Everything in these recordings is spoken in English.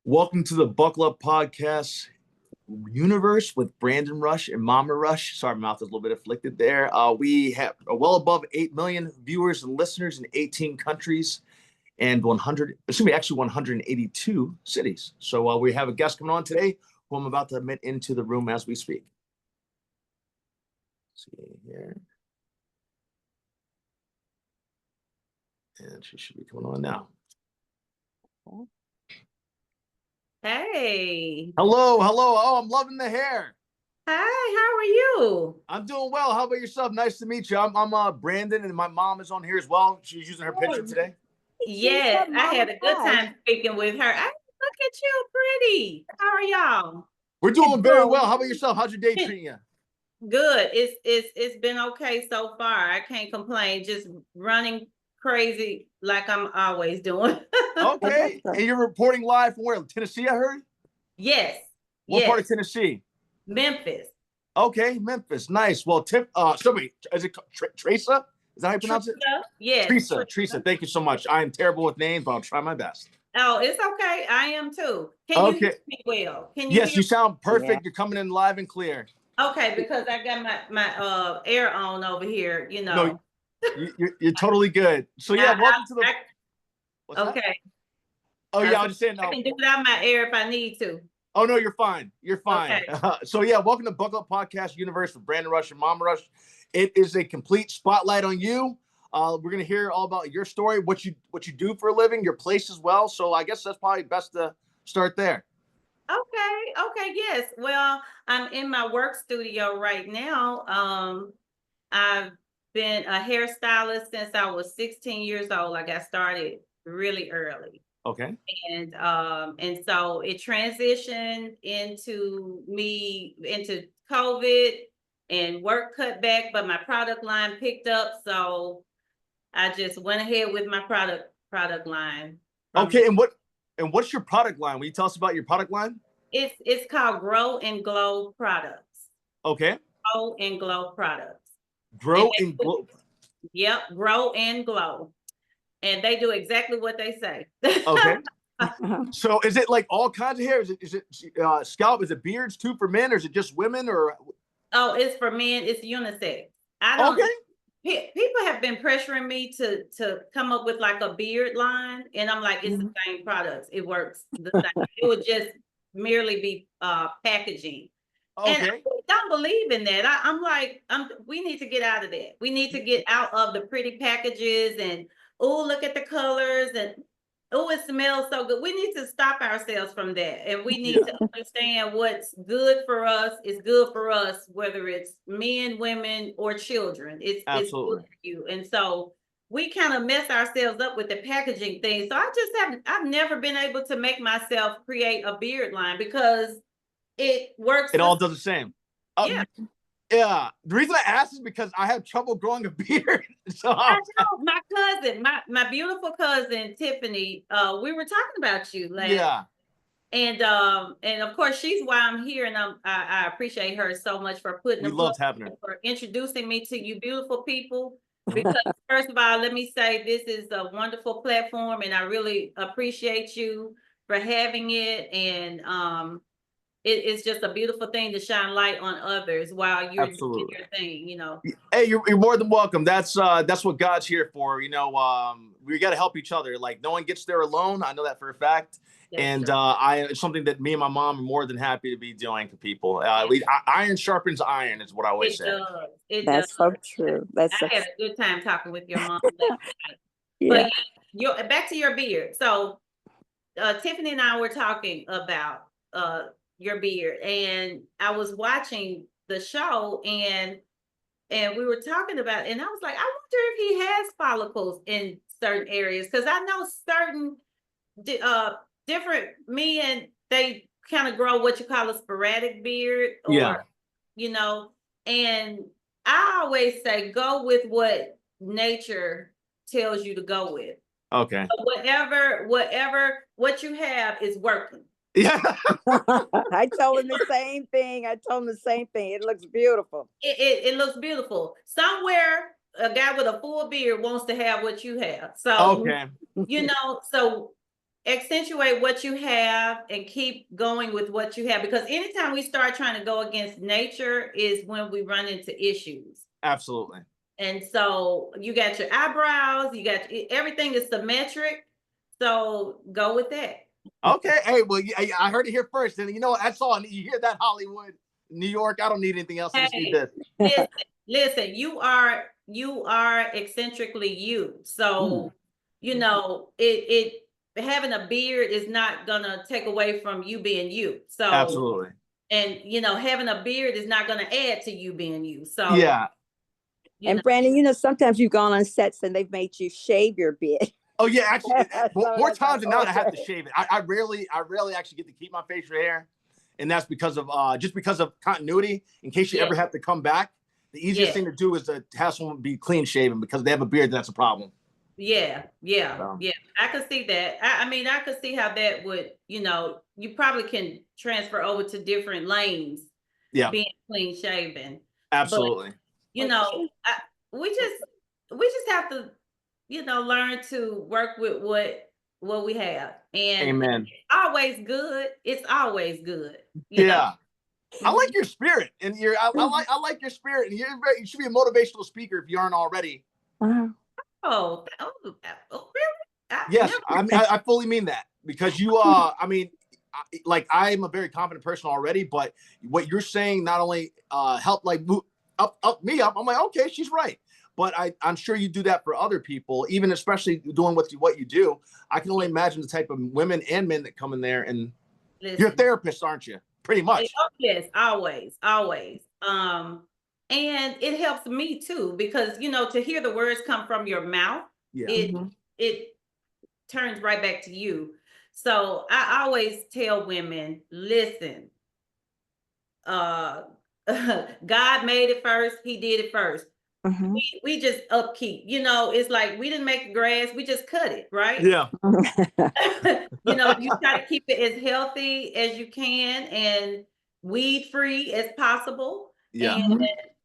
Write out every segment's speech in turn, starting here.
Welcome to the Buckle Up Podcast universe with Brandon Rush and Mama Rush. Sorry, my mouth is a little bit afflicted there. We have well above 8 million viewers and listeners in 18 countries and 182 cities. So we have a guest coming on today who I'm about to admit into the room as we speak. Let's see here. And she should be coming on now. Hey. Hello. Oh, I'm loving the hair. Hi, how are you? I'm doing well. How about yourself? Nice to meet you. I'm Brandon, and my mom is on here as well. She's using her picture today. Yes, I had a good time speaking with her. Look at you, pretty. How are y'all? We're doing very well. How about yourself? How's your day treating you? Good. It's been okay so far. I can't complain. Just running crazy like I'm always doing. Okay. And you're reporting live from where? Tennessee, I heard? Yes. What part of Tennessee? Memphis. Okay, Memphis. Nice. Well, somebody, is it Tresa? Is that how you pronounce it? Yes. Tresa. Thank you so much. I am terrible with names, but I'll try my best. Oh, it's okay. I am too. Can you hear me well? Yes, you sound perfect. Yeah. You're coming in live and clear. Okay, because I got my air on over here, you know. No, you're totally good. So yeah, welcome to the. Okay. That? Oh yeah, I was just saying. I can do without my air if I need to. Oh no, you're fine. You're fine. Okay. So yeah, welcome to Buckle Up Podcast Universe with Brandon Rush and Mama Rush. It is a complete spotlight on you. We're gonna hear all about your story, what you do for a living, your place as well. So I guess that's probably best to start there. Okay, yes. Well, I'm in my work studio right now. I've been a hairstylist since I was 16 years old. I got started really early. Okay. And so it transitioned into COVID and work cut back, but my product line picked up. So I just went ahead with my product line. Okay, and what's your product line? Will you tell us about your product line? It's called Grow and Glow Products. Okay. Grow and Glow Products. Grow and Glow. Yep, Grow and Glow. And they do exactly what they say. Okay. So is it like all kinds of hair? Is it scalp? Is it beards too for men, or is it just women? Or oh, it's for men. It's unisex. I don't. Okay. People have been pressuring me to come up with like a beard line, and I'm like, it's the same products. It works the same. It would just merely be packaging. Okay. And I don't believe in that. I'm like, we need to get out of that. We need to get out of the pretty packages and oh, look at the colors and oh, it smells so good. We need to stop ourselves from that. And we need to understand what's good for us is good for us, whether it's men, women, or children. It's good for you. And so we kind of mess ourselves up with the packaging thing. So I've never been able to make myself create a beard line because it works. It all does the same. Yeah. Yeah. The reason I asked is because I have trouble growing a beard. So I know my cousin, my beautiful cousin Tiffany. We were talking about you last. Yeah. And of course she's why I'm here, and I appreciate her so much for putting. We loved having her. For introducing me to you, beautiful people. Because first of all, let me say this is a wonderful platform, and I really appreciate you for having it. And it's just a beautiful thing to shine light on others while you're doing your thing, you know. Hey, you're more than welcome. That's what God's here for. You know, we got to help each other. Like no one gets there alone. I know that for a fact. That's and it's something that me and my mom are more than happy to be doing for people. Iron sharpens iron is what I always say. That's so true. I had a good time talking with your mom. Yeah. But back to your beard. So Tiffany and I were talking about your beard, and I was watching the show and we were talking about it, and I was like, I wonder if he has follicles in certain areas, because I know certain different men, they kind of grow what you call a sporadic beard, or you know, and I always say go with what nature tells you to go with. Okay. So what you have is working. Yeah. I told him the same thing. It looks beautiful. It looks beautiful. Somewhere a guy with a full beard wants to have what you have. So, okay. You know, so accentuate what you have and keep going with what you have, because anytime we start trying to go against nature is when we run into issues. Absolutely. And so you got your eyebrows, you got everything is symmetric. So go with that. Okay. Hey, well, I heard it here first. And you know what? That's all. You hear that, Hollywood, New York? I don't need anything else. I just need this. Listen, you are eccentrically you. So, you know, it having a beard is not gonna take away from you being you. So absolutely. And you know, having a beard is not gonna add to you being you. So yeah. And Brandon, you know, sometimes you've gone on sets and they've made you shave your beard. Oh yeah, actually, more times than not, I have to shave it. I rarely actually get to keep my facial hair, and that's because of just because of continuity. In case you ever have to come back, the easiest thing to do is to have someone be clean shaven, because if they have a beard, that's a problem. Yeah. I could see that. I mean, I could see how that would, you know, you probably can transfer over to different lanes. Yeah, being clean shaven. Absolutely. But, you know, we just have to, you know, learn to work with what we have. And amen. It's always good. It's always good. You know? I Mm-hmm. like your spirit, and I like your spirit, and you should be a motivational speaker if you aren't already. Oh, really? Yes, I fully mean that, because you I mean, like, I'm a very confident person already, but what you're saying not only helped like up me up. I'm like, okay, she's right. But I'm sure you do that for other people, even especially doing what you do. I can only imagine the type of women and men that come in there, and you're a therapist, aren't you? Pretty much. Oh, yes, always. And it helps me too, because you know, to hear the words come from your mouth, it turns right back to you. So I always tell women, listen, God made it first. He did it first. We just upkeep, you know, it's like we didn't make the grass, we just cut it, right? Yeah. You know, you try to keep it as healthy as you can and weed free as possible. Yeah.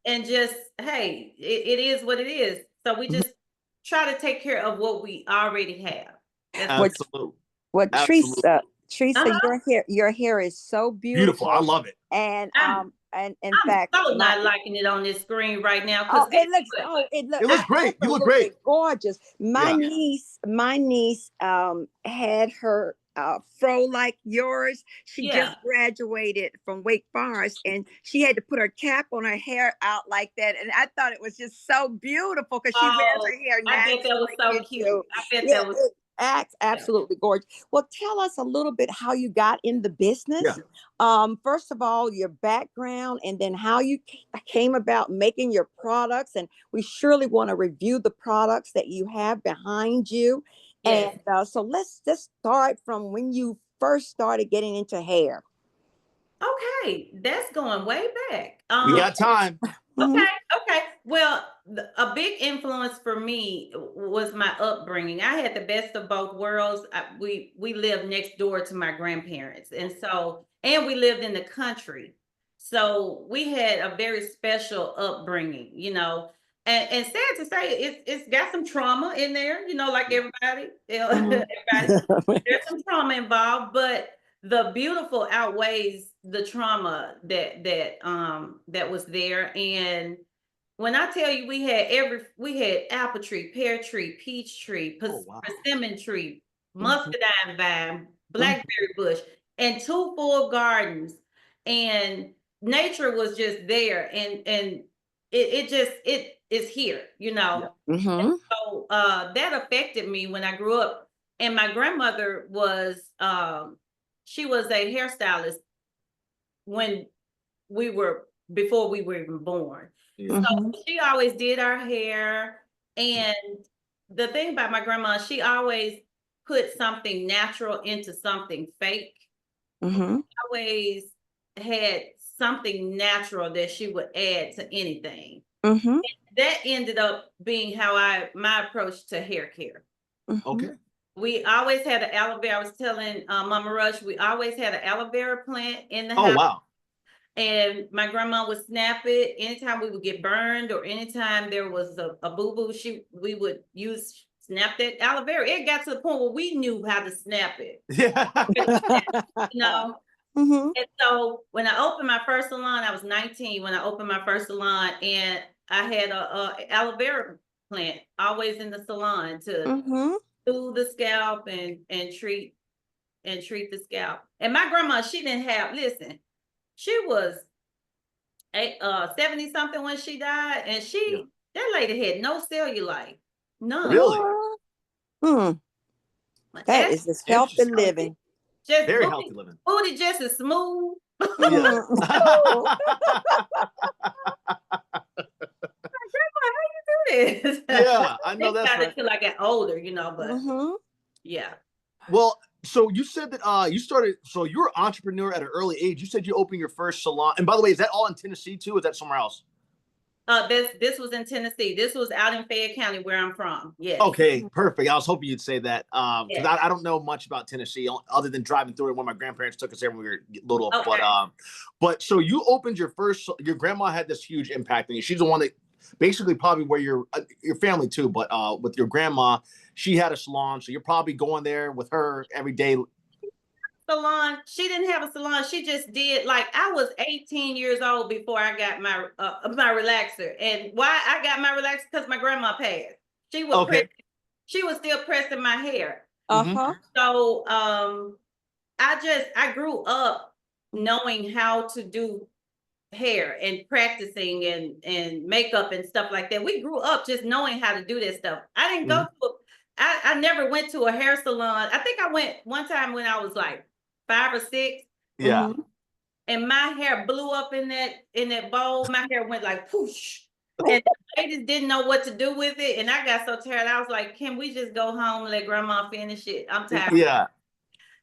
And just, hey, it is what it is. So we just try to take care of what we already have. Absolutely. What Tresa, your hair is so beautiful. I love it. And in I'm fact, so not liking it on this screen right now, because it looks great. You look great. Gorgeous. My niece had her fro like yours. She just graduated from Wake Forest, and she had to put her cap on her hair out like that. And I thought it was just so beautiful, because she wears her hair naturally. I bet that was so cute. I bet that was absolutely gorgeous. Well, tell us a little bit how you got in the business. First of all, your background, and then how you came about making your products. And we surely want to review the products that you have behind you. And so let's just start from when you first started getting into hair. Okay, that's going way back. We got time. Okay. Well, a big influence for me was my upbringing. I had the best of both worlds. We lived next door to my grandparents, and we lived in the country, so we had a very special upbringing, you know. And sad to say, it's got some trauma in there, you know, like everybody. Everybody, there's some trauma involved, but the beautiful outweighs the trauma that was there. And when I tell you, we had apple tree, pear tree, peach tree, persimmon tree, muscadine vine, blackberry bush, and 2 full gardens, and nature was just there, and it is here, you know. So that affected me when I grew up. And my grandmother was she was a hairstylist before we were even born. So she always did our hair. And the thing about my grandma, she always put something natural into something fake. She always had something natural that she would add to anything. That ended up being my approach to hair care. Okay. We always had an aloe vera. I was telling Mama Rush, we always had an aloe vera plant in the house. Oh, wow. And my grandma would snap it anytime we would get burned, or anytime there was a boo-boo, we would use snap that aloe vera. It got to the point where we knew how to snap it. Yeah. You know. Mm-hmm. And so when I opened my first salon, I was 19 when I opened my first salon, and I had a aloe vera plant always in the salon to Mm-hmm. soothe the scalp and treat the scalp. And my grandma, she didn't have, listen, she was 70 something when she died, and that lady had no cellulite, none. Really? That is just healthy living. Just very healthy living. Booty just as smooth. Yeah. This. Yeah, I know that's right. Until I got older, you know, but yeah. Well, so you said that you started, so you're an entrepreneur at an early age. You said you opened your first salon. And by the way, is that all in Tennessee too? Or is that somewhere else? This was in Tennessee. This was out in Fayette County where I'm from. Yes. Okay, perfect. I was hoping you'd say that. Because yes. I don't know much about Tennessee other than driving through it when my grandparents took us there when we were little. Okay. But so you opened your grandma had this huge impact on you. She's the one that basically probably where your family too, but with your grandma, she had a salon, so you're probably going there with her every day. Salon. She didn't have a salon. She just did, like, I was 18 years old before I got my relaxer. And why I got my relaxer? Because my grandma passed. She was she was still pressing my hair. So I grew up knowing how to do hair and practicing and makeup and stuff like that. We grew up just knowing how to do that stuff. I didn't go to I never went to a hair salon. I think I went one time when I was like 5 or 6. Yeah. And my hair blew up in that bowl. My hair went like poosh. And the ladies didn't know what to do with it. And I got so tired. I was like, can we just go home and let grandma finish it? I'm tired. Yeah.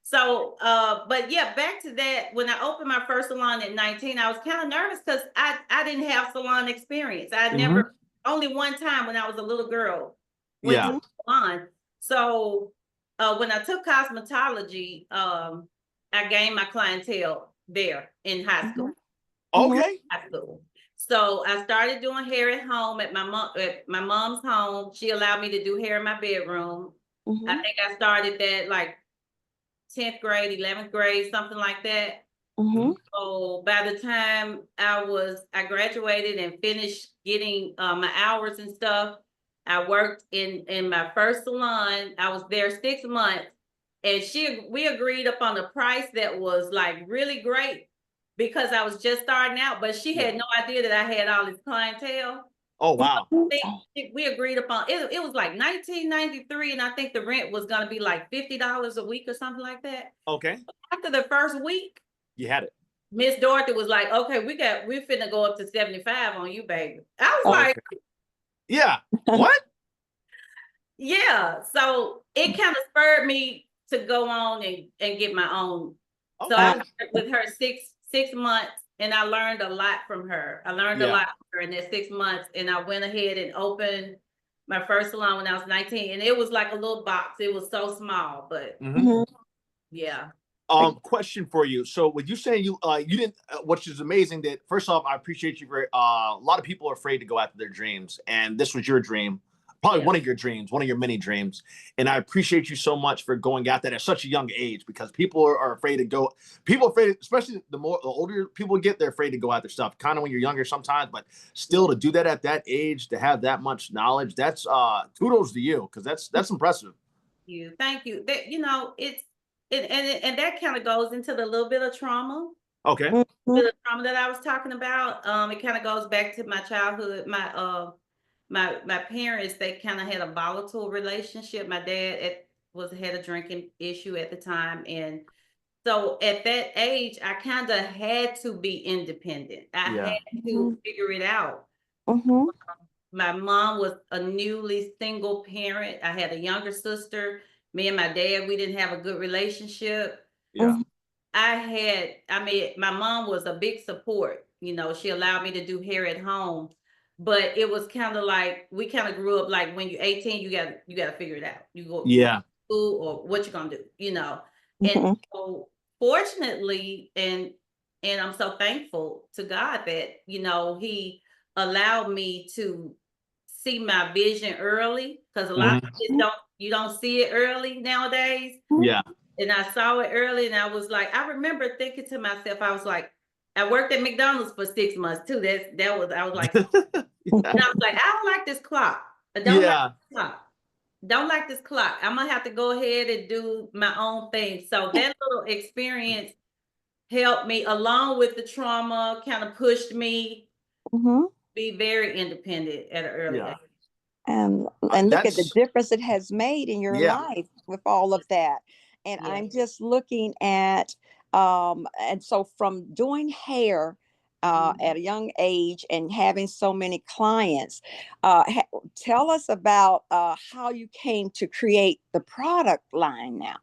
So, but yeah, back to that. When I opened my first salon at 19, I was kind of nervous because I didn't have salon experience. I never, only one time when I was a little girl, went to the salon. So when I took cosmetology, I gained my clientele there in high school. Okay. High school. So I started doing hair at home at my mom's home. She allowed me to do hair in my bedroom. I think I started that like 10th grade, 11th grade, something like that. So by the time I graduated and finished getting my hours and stuff, I worked in my first salon. I was there 6 months, and we agreed upon a price that was like really great because I was just starting out, but she had no idea that I had all this clientele. Oh, wow. We agreed upon it. It was like 1993, and I think the rent was going to be like $50 a week or something like that. Okay. After the first week, you had it. Miss Dorothy was like, okay, we finna go up to 75 on you, baby. I was like, yeah. What? Yeah. So it kind of spurred me to go on and get my own. So I worked with her six months, and I learned a lot from her. I learned a lot from her in that 6 months, and I went ahead and opened my first salon when I was 19, and it was like a little box. It was so small, but yeah. Question for you. So with you saying you didn't, which is amazing that first off, I appreciate you very, a lot of people are afraid to go after their dreams, and this was your dream. Probably one of your dreams, one of your many dreams. And I appreciate you so much for going at that at such a young age, because people are afraid to go. People are afraid, especially the older people get, they're afraid to go after stuff. Kind of when you're younger sometimes, but still to do that at that age, to have that much knowledge, that's kudos to you, because that's impressive. Thank you. That, and that kind of goes into the little bit of trauma. Okay. The trauma that I was talking about. It kind of goes back to my childhood. My parents, they kind of had a volatile relationship. My dad had a drinking issue at the time. And so at that age, I kind of had to be independent. I had to figure it out. My mom was a newly single parent. I had a younger sister. Me and my dad, we didn't have a good relationship. Yeah. My mom was a big support. She allowed me to do hair at home. But it was kind of like, we kind of grew up like, when you're 18, you got to figure it out. You go to school, or what you're going to do, And so fortunately, and I'm so thankful to God that, He allowed me to see my vision early, because a lot of kids you don't see it early nowadays. Yeah. And I saw it early, and I was like, I remember thinking to myself, I was like, I worked at McDonald's for 6 months too. I was like, and I was like, I don't like this clock. I don't like this clock. Don't like this clock. I'm gonna have to go ahead and do my own thing. So that little experience helped me, along with the trauma, kind of pushed me be very independent at an early age. And look at the difference it has made in your life with all of that. And I'm just looking at, and so from doing hair at a young age and having so many clients, tell us about how you came to create the product line now.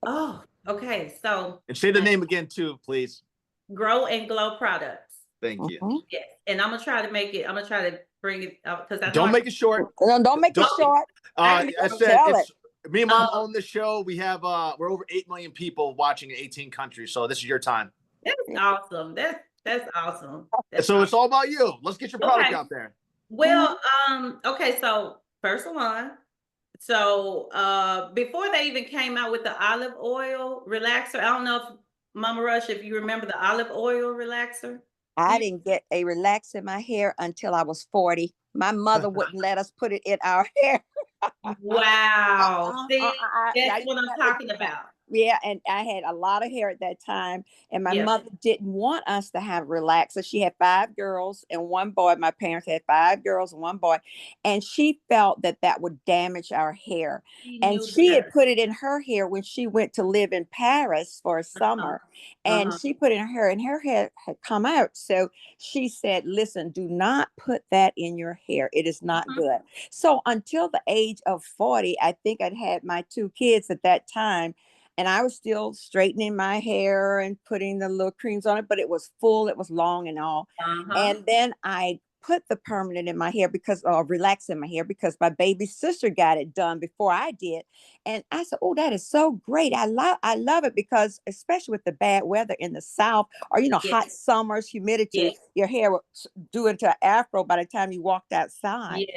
Oh, okay. So, and say the name again too, please. Grow and Glow Products. Thank you. Yes, and I'm gonna try to bring it up, because I don't make it short. Don't make it short. I said it's me and Mom own the show. We have we're over 8 million people watching in 18 countries. So this is your time. That's awesome. That's awesome. So it's all about you. Let's get your product out there. Well, okay, so first one. So before they even came out with the olive oil relaxer, I don't know if Mama Rush, if you remember the olive oil relaxer. I didn't get a relax in my hair until I was 40. My mother wouldn't let us put it in our hair. Wow. See, that's what I'm talking about. Yeah, and I had a lot of hair at that time, and my mother didn't want us to have relaxer. She had 5 girls and 1 boy. My parents had 5 girls and 1 boy, and she felt that that would damage our hair. And she had put it in her hair when she went to live in Paris for a summer, and she put it in her hair, and her hair had come out. So she said, listen, do not put that in your hair. It is not good. So until the age of 40, I think I'd had my 2 kids at that time. And I was still straightening my hair and putting the little creams on it, but it was full, it was long and all. And then I put the permanent in my hair because, relax in my hair, because my baby sister got it done before I did. And I said, oh, that is so great. I love it, because especially with the bad weather in the South, or, hot summers, humidity, your hair will do into an afro by the time you walked outside.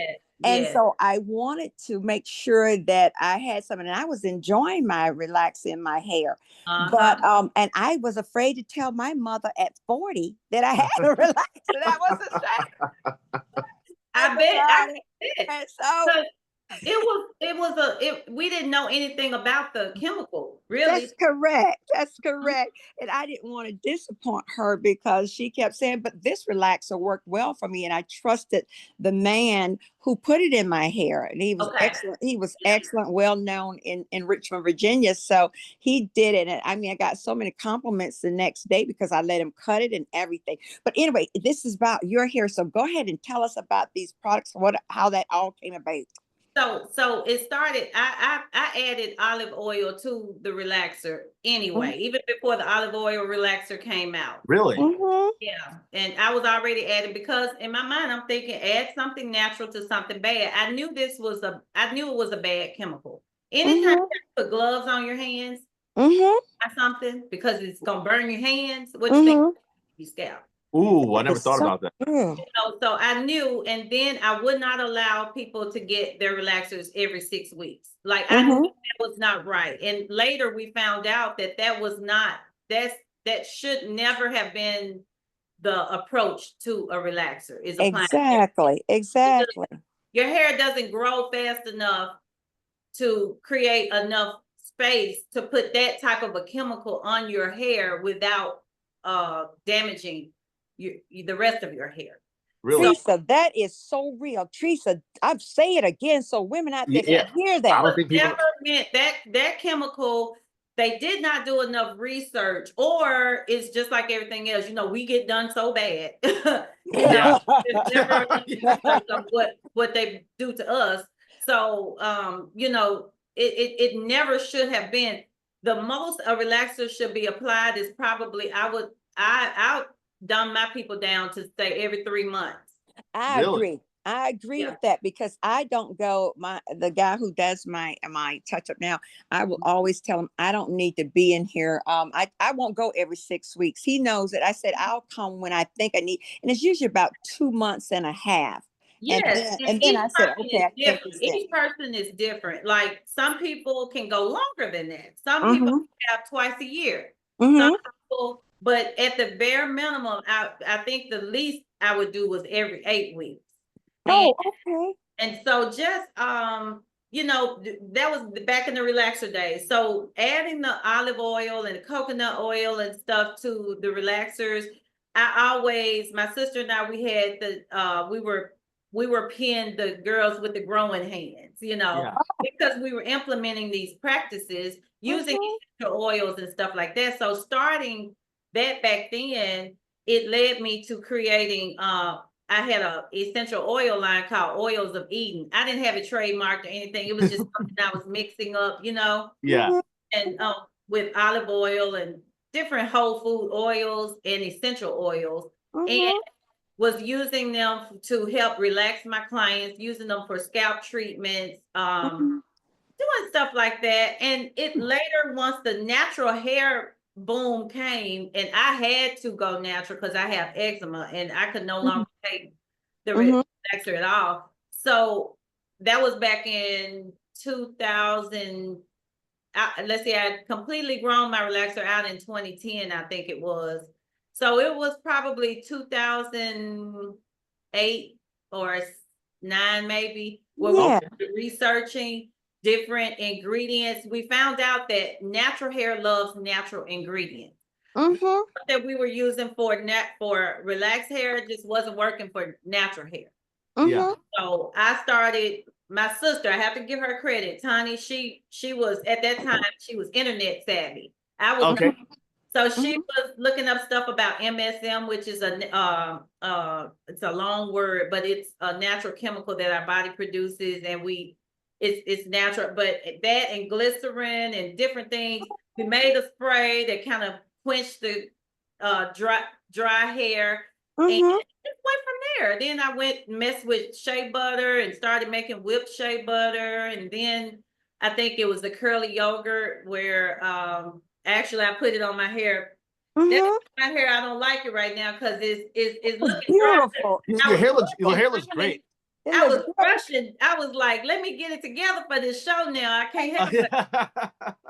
And so I wanted to make sure that I had something, and I was enjoying my relax in my hair. But and I was afraid to tell my mother at 40 that I had a relaxer. That was a shame. I bet. And so we didn't know anything about the chemical, really. That's correct. And I didn't want to disappoint her, because she kept saying, but this relaxer worked well for me. And I trusted the man who put it in my hair. And he was excellent. He was excellent, well known in Richmond, Virginia. So he did it. And I mean, I got so many compliments the next day because I let him cut it and everything. But anyway, this is about your hair. So go ahead and tell us about these products, how that all came about. So it started, I added olive oil to the relaxer anyway, even before the olive oil relaxer came out. Really? Yeah. And I was already adding, because in my mind, I'm thinking, add something natural to something bad. I knew it was a bad chemical. Anytime you put gloves on your hands, or something, because it's going to burn your hands, what you think? Your scalp. Ooh, I never thought about that. So I knew, and then I would not allow people to get their relaxers every 6 weeks. Like I knew that was not right. And later we found out that was not, that should never have been the approach to a relaxer. Is exactly. Your hair doesn't grow fast enough to create enough space to put that type of a chemical on your hair without damaging the rest of your hair. Really? Tresa, that is so real. Tresa, I'll say it again so women out there can hear that. I don't think people... never meant that chemical. They did not do enough research, or it's just like everything else. We get done so bad. Never what they do to us. So it never should have been. The most a relaxer should be applied is probably I dumb my people down to say every 3 months. I agree with that, because I don't go, the guy who does my touch up now, I will always tell him I don't need to be in here. I won't go every 6 weeks. He knows it. I said I'll come when I think I need, and it's usually about 2 months and a half. Yes, And then I said, okay, I can't do that. Each person is different. Like some people can go longer than that. Some people have twice a year. Some people, but at the bare minimum, I think the least I would do was every 8 weeks. Oh, okay. And so just you know, that was back in the relaxer days. So adding the olive oil and the coconut oil and stuff to the relaxers, my sister and I, we had we were pinning the girls with the growing hands, you know, because we were implementing these practices using essential oils and stuff like that. So starting that back then, it led me to creating I had a essential oil line called Oils of Eden. I didn't have it trademarked or anything. It was just something I was mixing up, you know? Yeah. And with olive oil and different whole food oils and essential oils. And was using them to help relax my clients, using them for scalp treatments, doing stuff like that. And it later, once the natural hair boom came, and I had to go natural because I have eczema and I could no longer take the relaxer at all. So that was back in 2000. Let's see, I had completely grown my relaxer out in 2010, I think it was. So it was probably 2008 or 9, maybe, where we were researching different ingredients. We found out that natural hair loves natural ingredients. That we were using for relaxed hair just wasn't working for natural hair. So I started. My sister, I have to give her credit, Tani. She was at that time, she was internet savvy. I was not. So she was looking up stuff about MSM, which is it's a long word, but it's a natural chemical that our body produces, and it's natural. But that and glycerin and different things, we made a spray that kind of quenched the dry hair, and it went from there. Then I went messed with shea butter and started making whipped shea butter, and then I think it was the curly yogurt where actually I put it on my hair. That's my hair. I don't like it right now because it's looking beautiful. Your hair looks great. I was rushing. I was like, let me get it together for this show now. I can't help it.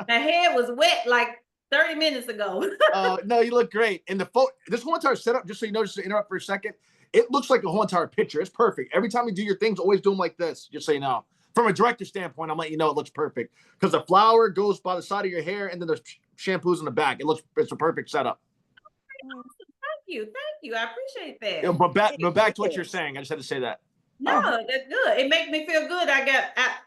My hair was wet like 30 minutes ago. No, you look great. And this whole entire setup, just so you know, just to interrupt for a second, it looks like a whole entire picture. It's perfect. Every time you do your things, always do them like this, just so you know. From a director standpoint, I'm letting you know it looks perfect because the flower goes by the side of your hair and then there's shampoos in the back. It's a perfect setup. Thank you. I appreciate that. Yeah, but back to what you're saying. I just had to say that. No, that's good. It makes me feel good. I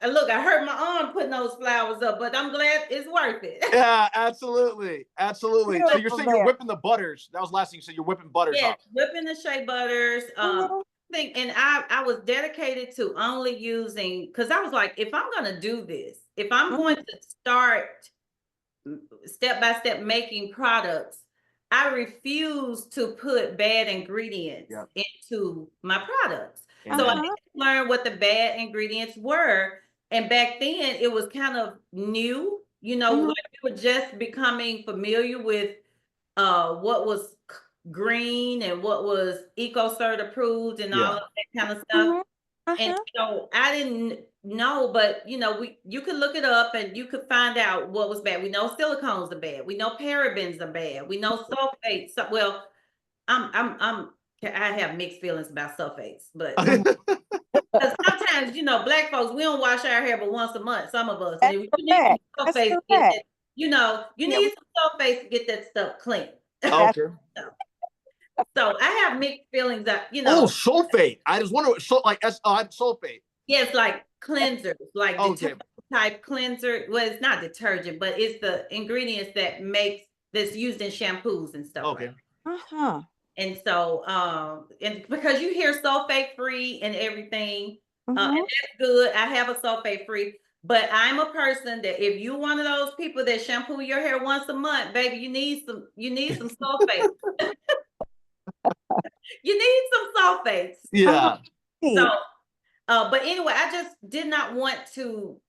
hurt my arm putting those flowers up, but I'm glad it's worth it. Yeah, absolutely. Beautiful. So you're saying you're whipping the butters. That was the last thing you said. You're whipping butters up. Whipping the shea butters. And I was dedicated to only using, because I was like, if I'm going to do this, if I'm going to start step by step making products, I refuse to put bad ingredients into my products. So I had to learn what the bad ingredients were. And back then it was kind of new, you know, like we were just becoming familiar with what was green and what was EcoCert approved and all of that kind of stuff. And so I didn't know, but you know, you could look it up and you could find out what was bad. We know silicones are bad. We know parabens are bad. We know sulfates. Well, I have mixed feelings about sulfates, but because sometimes, you know, Black folks, we don't wash our hair but once a month, some of us. And if you need sulfates, you know, you need some sulfates to get that stuff clean. Okay. So I have mixed feelings that, you know. Oh, sulfate. I just wonder what sulfate. Yes, like cleansers, like type cleanser. Well, it's not detergent, but it's the ingredients that's used in shampoos and stuff. Okay. Like and so, and because you hear sulfate free and everything, and that's good. I have a sulfate free, but I'm a person that if you're one of those people that shampoo your hair once a month, baby, you need some sulfate. You need some sulfates. Yeah. So, but anyway, I just did not want to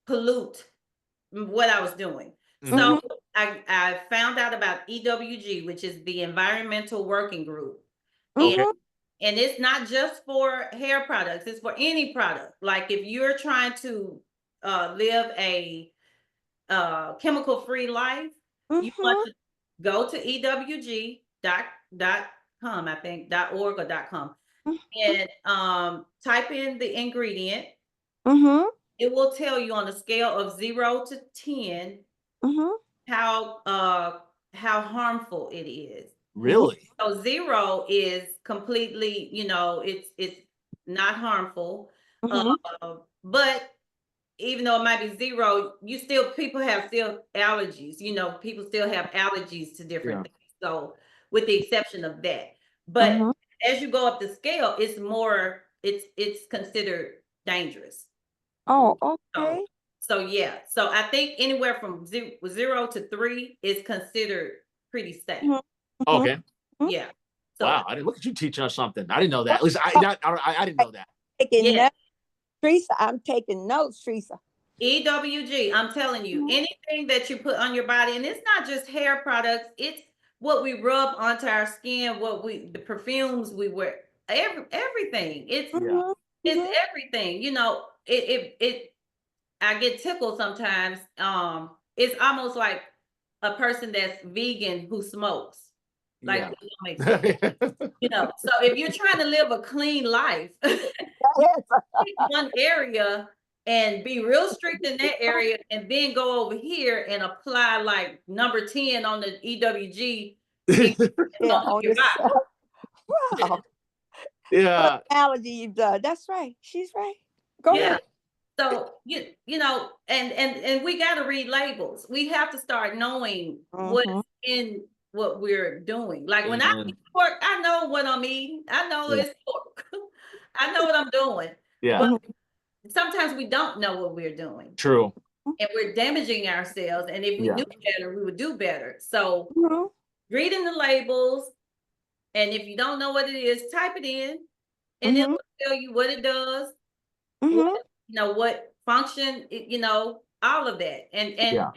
pollute what I was doing. So I found out about EWG, which is the Environmental Working Group. And And it's not just for hair products, it's for any product. Like if you're trying to live a chemical-free life, you want to go to ewg.com, I think, .org or .com, and type in the ingredient. It will tell you on a scale of 0 to 10 how harmful it is. Really? So 0 is completely, it's not harmful. But even though it might be 0, people have still allergies. People still have allergies to different things. So with the exception of that. But as you go up the scale, it's considered dangerous. Oh, okay. So yeah. So I think anywhere from 0 to 3 is considered pretty safe. Okay. Yeah. So, wow. Look at you teaching us something. I didn't know that. At least I didn't know that. Notes, Tresa. I'm taking notes, Tresa. EWG, I'm telling you, anything that you put on your body, and it's not just hair products, it's what we rub onto our skin, the perfumes we wear, everything. It's everything. I get tickled sometimes. It's almost like a person that's vegan who smokes. Like, it don't make sense. So if you're trying to live a clean life, pick one area and be real strict in that area, and then go over here and apply like number 10 on the EWG. On your body. Wow. Yeah. Analogy you've done. That's right. She's right. Go ahead. So and we got to read labels. We have to start knowing what's in what we're doing. Like when I eat pork, I know what I'm eating. I know it's pork. I know what I'm doing. Yeah. But sometimes we don't know what we're doing. True. And we're damaging ourselves. And if we knew better, we would do better. So reading the labels, and if you don't know what it is, type it in, and it will tell you what it does, what function, all of that, and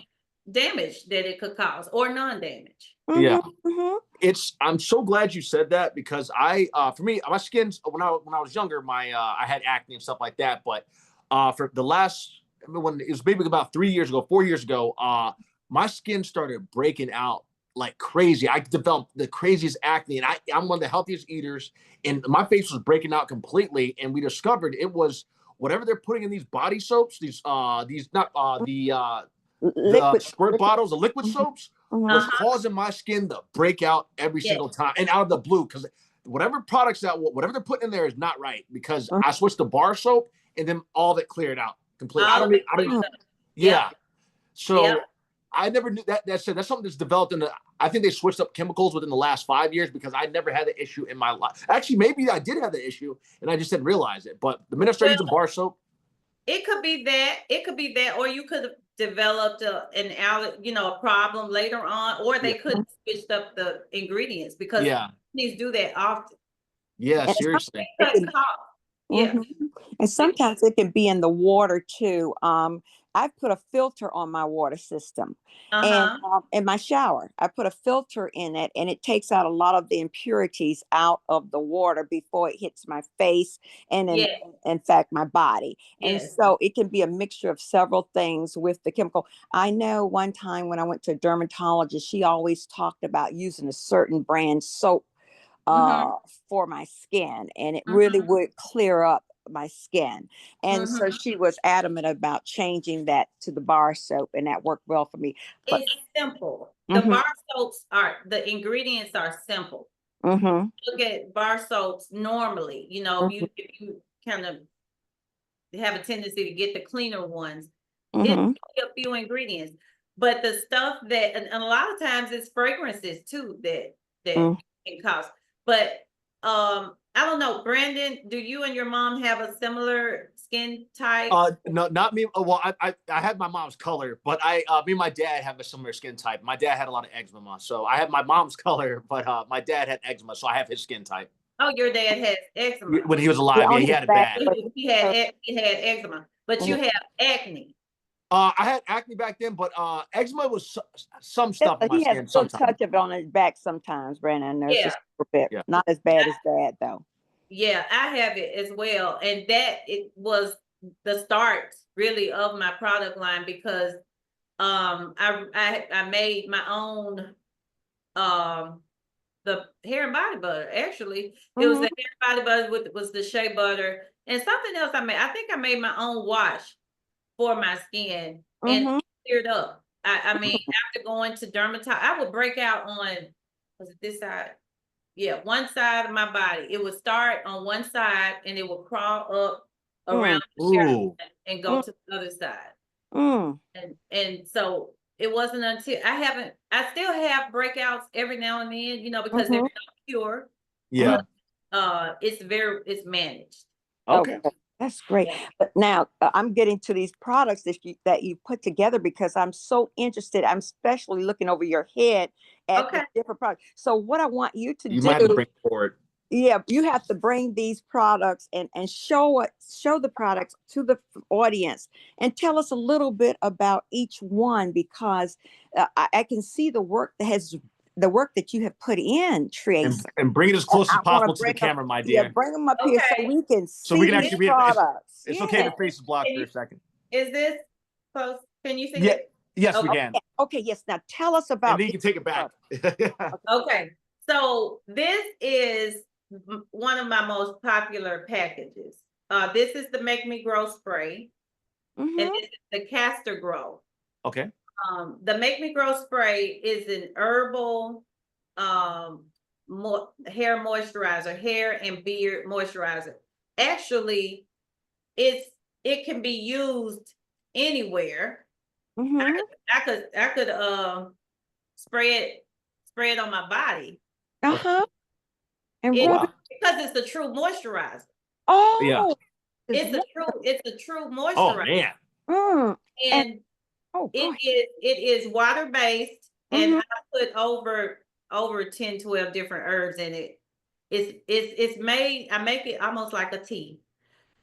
damage that it could cause or non-damage. Yeah. I'm so glad you said that, because for me, my skin's, when I was younger, I had acne and stuff like that. But for the last, when it was maybe about 4 years ago, my skin started breaking out like crazy. I developed the craziest acne, and I'm one of the healthiest eaters, and my face was breaking out completely. And we discovered it was whatever they're putting in these body soaps, the squirt bottles, the liquid soaps, was causing my skin to break out every single time, and out of the blue, because whatever they're putting in there is not right. Because I switched to bar soap, and then all of it cleared out completely. So I never knew that. That's something that's developed I think they switched up chemicals within the last 5 years, because I never had the issue in my life. Actually, maybe I did have the issue and I just didn't realize it. But the minute I started using bar soap, it could be that, or you could have developed a problem later on, or they could have switched up the ingredients, because companies do that often. Yeah, seriously. And sometimes it can be in the water too. I've put a filter on my water system, and in my shower, I put a filter in it, and it takes out a lot of the impurities out of the water before it hits my face and in fact my body. And so it can be a mixture of several things with the chemical. I know one time when I went to a dermatologist, she always talked about using a certain brand soap for my skin, and it really would clear up my skin. And so she was adamant about changing that to the bar soap, and that worked well for me. But it's simple. The bar soaps the ingredients are simple. Look at bar soaps normally, if you kind of have a tendency to get the cleaner ones, it's a few ingredients. But the stuff and a lot of times it's fragrances too that can cause. But I don't know, Brandon, do you and your mom have a similar skin type? No, not me. Well, I had my mom's color, but me and my dad have a similar skin type. My dad had a lot of eczema, so I have my mom's color, but my dad had eczema, so I have his skin type. Oh, your dad has eczema. When he was alive, he had it bad. He had eczema, but you have acne. I had acne back then, but eczema was some stuff on my skin. He has a touch of it on his back sometimes, Brandon. There's just a bit. Not as bad as that, though. Yeah, I have it as well. And that it was the start really of my product line because I made my own the hair and body butter. Actually, it was Mm-hmm. the hair and body butter with was the shea butter and something else I made. I think I made my own wash for my skin and Mm-hmm. it cleared up. I mean, after going to dermatologist, I would break out on was it this side? Yeah, one side of my body. It would start on one side and it would crawl up Mm, around the Ooh. hair and go mm, to the other side. mm. And so it wasn't until I still have breakouts every now and then, because they're Mhm. not pure, Yeah. but it's managed. Okay. Okay, that's great. Yeah. But now I'm getting to these products that you put together because I'm so interested. I'm especially looking over your head at the Okay. different products. So what I want you to You might have to do, bring it forward. yeah, you have to bring these products and show the products to the audience and tell us a little bit about each one because I can see the work that you have put in, Trace. And bring it as And close as I want to possible to the bring them, camera, my yeah, dear. bring them up here so Okay. we can So we see can these actually be products. it's okay if Yeah. the face is blocked Can for you a second. is this close? Can you see Yeah. it? Yes, we Okay. can. Okay. Okay. Yes. Now tell us And about then you these can take it back. products. Okay. So this is one of my most popular packages. This is the Make Me Grow spray, and Mm-hmm. this is the Castor Grow. Okay. The Make Me Grow spray is an herbal um hair moisturizer, hair and beard moisturizer. Actually, it can be used anywhere. I Mm-hmm. could spray it on my body. Uh-huh. And It rub Wow. it. because it's a true moisturizer. Yeah. Oh, it's It's a true Oh moisturizer. man. and And oh, go ahead. it is water based and Mm-hmm. I put over 10, 12 different herbs in it. It's made, I make it almost like a tea.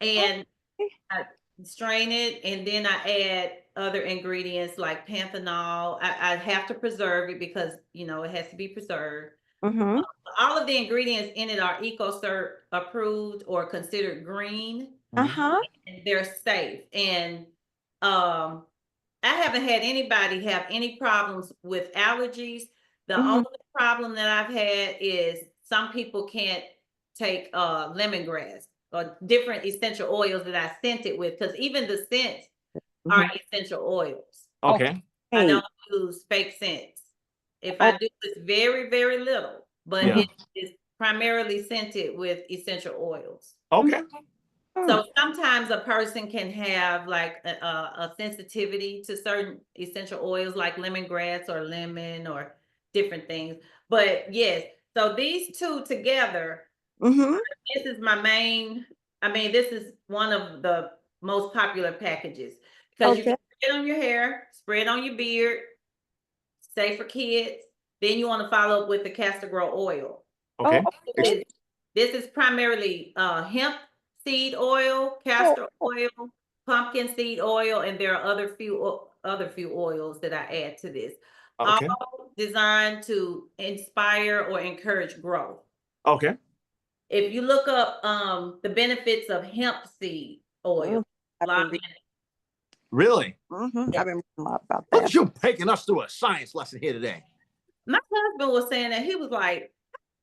And Okay. I strain it and then I add other ingredients like panthenol. I have to preserve it because it has to be preserved. Mm-hmm. All of the ingredients in it are EcoCert approved or considered green, Mhm. Uh-huh. and they're safe. And um, I haven't had anybody have any problems with allergies. The Mm-hmm. only problem that I've had is some people can't take lemongrass or different essential oils that I scent it with, because even the scents are Mm-hmm. essential oils. Okay. I Okay. don't use fake scents. If Oh, I do, it's very, very little, but Yeah. it is primarily scented with essential oils. Okay. mm-hmm. So sometimes a person can have like a sensitivity to certain essential oils like lemongrass or lemon or different things. But yes, so these two together, Mm-hmm. this is my main, I mean, this is one of the most popular packages because you can Okay. spray it on your hair, spray it on your beard, say for kids. Then you want to follow up with the castor grow oil. Oh, Okay. This okay. is, this is primarily hemp seed oil, Oh, castor oil, pumpkin seed oil, and there are other few oils that I add to this. All Okay. designed to inspire or encourage growth. Okay. If you look up the benefits of hemp seed mm, oil, a I've lot been of reading. Really? Mm-hmm. yeah. I've been reading a lot about Look that. at you taking us through a science lesson here today. My husband was saying that he was like,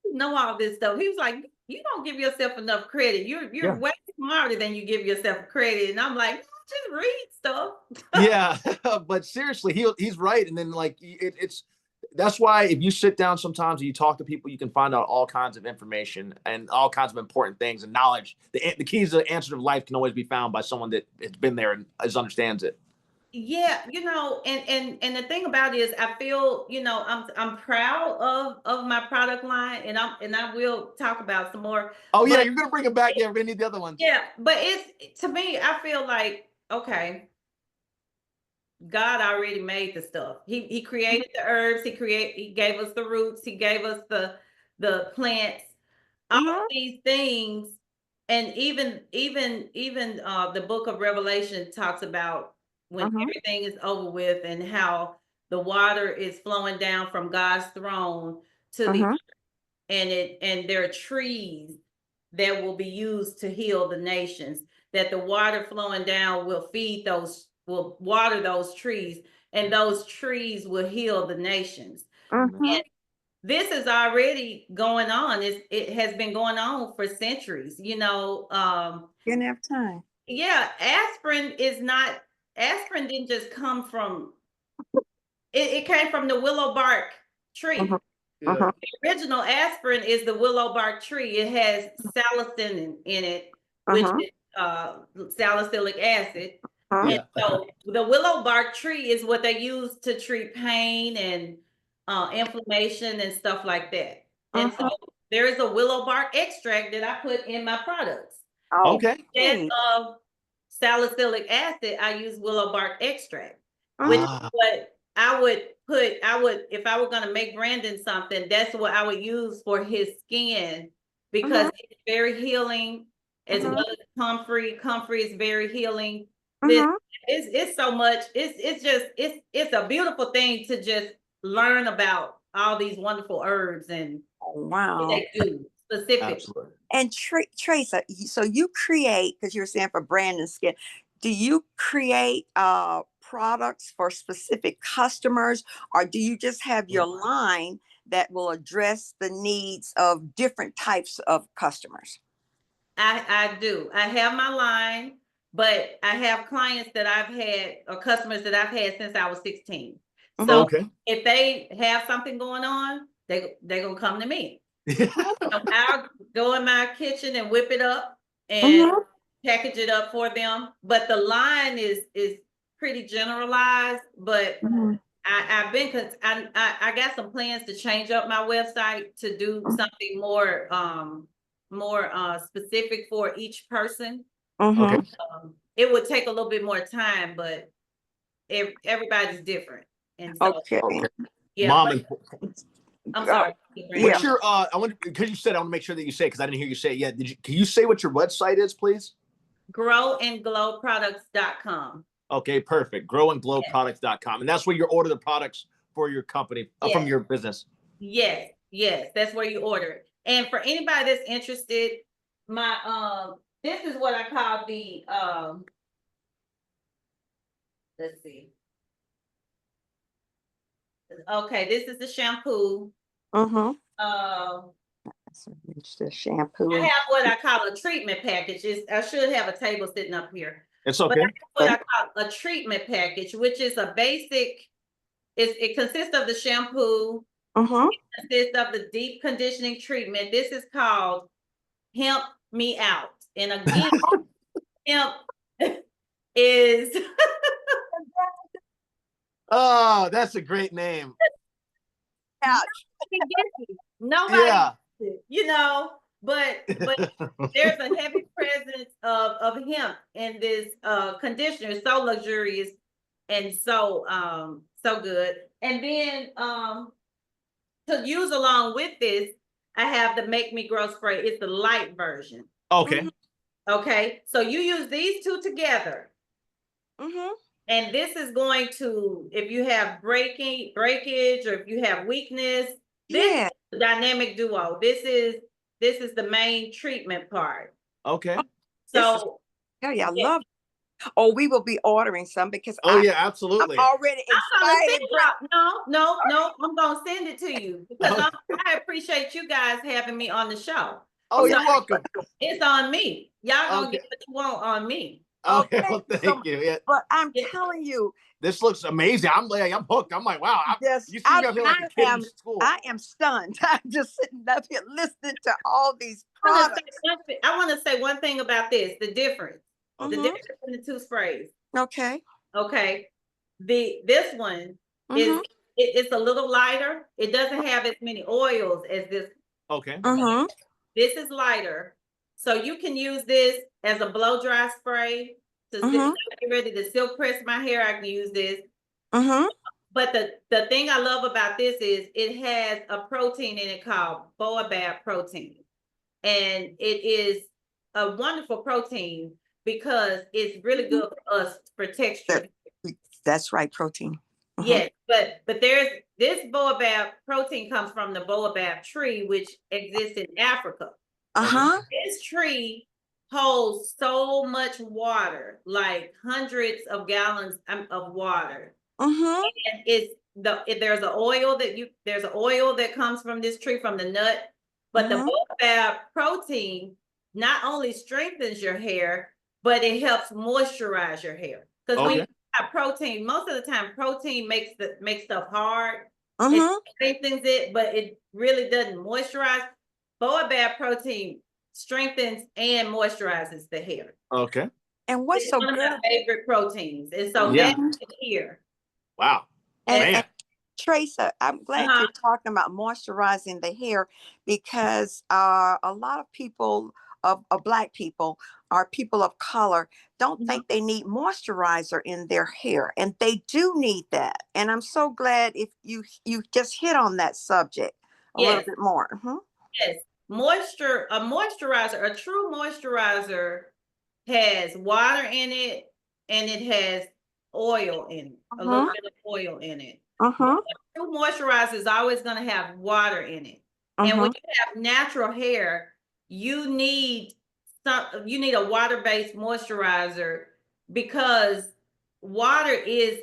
"You know all this stuff." He was like, "You don't give yourself enough credit. You're Yeah. way smarter than you give yourself credit." And I'm like, "No, just read stuff." Yeah. But seriously, he's right. And then like it's that's why if you sit down sometimes and you talk to people, you can find out all kinds of information and all kinds of important things and knowledge. The keys to the answer to life can always be found by someone that has been there and understands it. Yeah, and the thing about it is, I feel I'm proud of my product line, and I will talk about some more, Oh yeah, but you're gonna bring it back. Yeah, we're gonna need the other ones. yeah, but it's to me, I feel like okay, God already made the stuff. He created the herbs. He gave us the roots. He gave us the plants. All of Uh-huh. these things, and even the book of Revelation talks about when Uh-huh. everything is over with and how the water is flowing down from God's throne to the Uh-huh. and there are trees that will be used to heal the nations, that the water flowing down will will water those trees, and those trees will heal the nations. And this is already going on. It has been going on for centuries, you know. You didn't have time. Yeah, aspirin didn't just come from, it came from the willow bark tree. The original aspirin is the willow bark tree. It has salicin in it, which is salicylic acid. And so the willow bark tree is what they use to treat pain and inflammation and stuff like that. And so there is a willow bark extract that I put in my products. Okay. Instead of salicylic acid, I use willow bark extract, which is what I would if I were going to make Brandon something, that's what I would use for his skin, because it's very healing, as well as comfrey. Comfrey is very healing. It's so much. It's a beautiful thing to just learn about all these wonderful herbs and what they do specifically. Absolutely. And Tresa, so you create, because you're saying for Brandon's skin, do you create products for specific customers, or do you just have your line that will address the needs of different types of customers? I do. I have my line, but I have clients that I've had, or customers that I've had since I was 16. So if they have something going on, they're gonna come to me. I'll go in my kitchen and whip it up and package it up for them. But the line is pretty generalized. But I got some plans to change up my website to do something more specific for each person. It would take a little bit more time, but everybody's different. And so, yeah. Mom, I'm sorry. What's your I want, because you said, I want to make sure that you say it, because I didn't hear you say it yet. Can you say what your website is, please? growandglowproducts.com. Okay, perfect. growandglowproducts.com. And that's where you order the products for your company, from your business. Yes, that's where you order it. And for anybody that's interested, my this is what I call the let's see. Okay, this is the shampoo. The shampoo. I have what I call a treatment package. I should have a table sitting up here. It's okay. But I have what I call a treatment package, which is a basic. It consists of the shampoo. It consists of the deep conditioning treatment. This is called Hemp Me Out. And again, hemp is oh, that's a great name. Nobody, you know, but there's a heavy presence of hemp in this conditioner. So luxurious and so good. And then to use along with this, I have the Make Me Grow spray. It's the light version. Okay. Okay. So you use these two together. And this is going to, if you have breakage, or if you have weakness, this is the dynamic duo. This is the main treatment part. Okay. So I love it. Oh, we will be ordering some, because absolutely. I'm already excited. No, I'm gonna send it to you, because I appreciate you guys having me on the show. Oh, you're welcome. It's on me. Y'all gonna get what you want on me. Okay, well, thank you. Yeah. But I'm telling you, this looks amazing. I'm hooked. I'm like, wow. You see me up here like a kid in school. I am stunned. I'm just sitting up here listening to all these products. I want to say one thing about this, the difference. The difference in the two sprays. Okay. This one is it's a little lighter. It doesn't have as many oils as this. Okay. This is lighter. So you can use this as a blow dry spray to get ready to silk press my hair. I can use this. But the thing I love about this is it has a protein in it called baobab protein. And it is a wonderful protein because it's really good for us for texture. That's right, protein. Yes, but there's this baobab protein comes from the baobab tree, which exists in Africa. Uh-huh. This tree holds so much water, like hundreds of gallons of water. Mm-hmm. And there's an oil that comes from this tree, from the nut, but the baobab protein not only strengthens your hair, but it helps moisturize your hair. Because when you have protein, most of the time protein makes stuff hard. It strengthens it, but it really doesn't moisturize. Baobab protein strengthens and moisturizes the hair. Okay. And what's so one good? of my favorite proteins. And so that's here. Wow. And Tresa, I'm glad you're talking about moisturizing the hair, because a lot of people of Black people, or people of color, don't think they need moisturizer in their hair, and they do need that. And I'm so glad if you just hit on that subject a little bit more. Yes, a moisturizer, a true moisturizer has water in it, and it has oil in it, a little bit of oil in it. True moisturizer is always going to have water in it. And when you have natural hair, you need a water-based moisturizer, because water is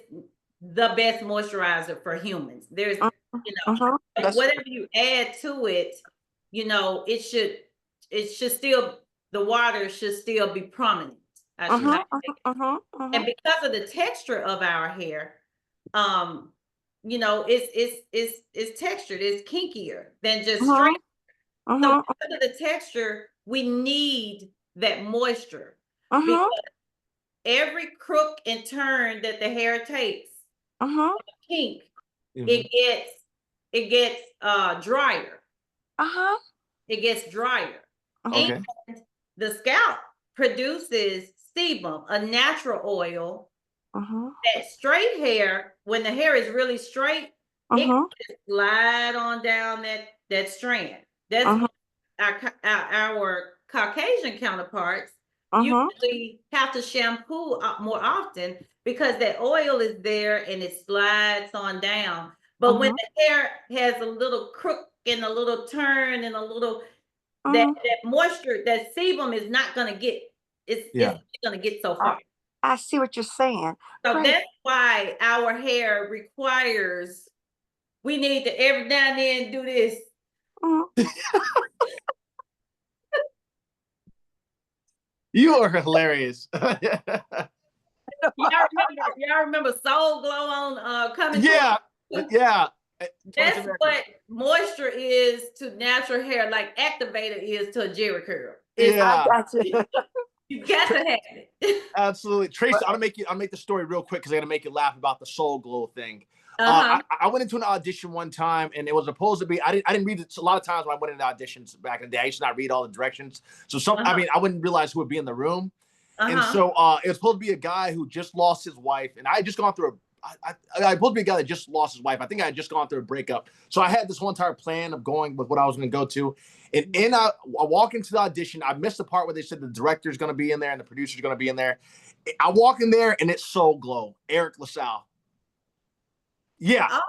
the best moisturizer for humans. There's, whatever you add to it, it should still, the water should still be prominent. And because of the texture of our hair, it's textured, it's kinkier than just straight. So because of the texture, we need that moisture, because every crook and turn that the hair takes, kink, it gets drier. It gets drier. And the scalp produces sebum, a natural oil. That straight hair, when the hair is really straight, it can just slide on down that strand. That's our Caucasian counterparts usually have to shampoo more often, because that oil is there and it slides on down. But when the hair has a little crook and a little turn and a little, that moisture, that sebum is not going to get, it's going to get so far. I see what you're saying. So that's why our hair requires, we need to every now and then do this. You are hilarious. Y'all remember Soul Glow on coming? Yeah. That's what moisture is to natural hair, like activator is to a Jerry curl. I got you. You got to have it. Absolutely. Tresa, I'll make the story real quick, because I got to make you laugh about the Soul Glow thing. I went into an audition one time, and it was supposed to be, I didn't read it. A lot of times when I went into auditions back in the day, I used to not read all the directions. So I wouldn't realize who would be in the room. And so it was supposed to be a guy who just lost his wife, and I had just gone through I supposed to be a guy that just lost his wife. I think I had just gone through a breakup. So I had this whole entire plan of going with what I was going to go to. And I walk into the audition. I missed the part where they said the director's going to be in there and the producer's going to be in there. I walk in there, and it's Soul Glow, Eric LaSalle. Yeah. Oh,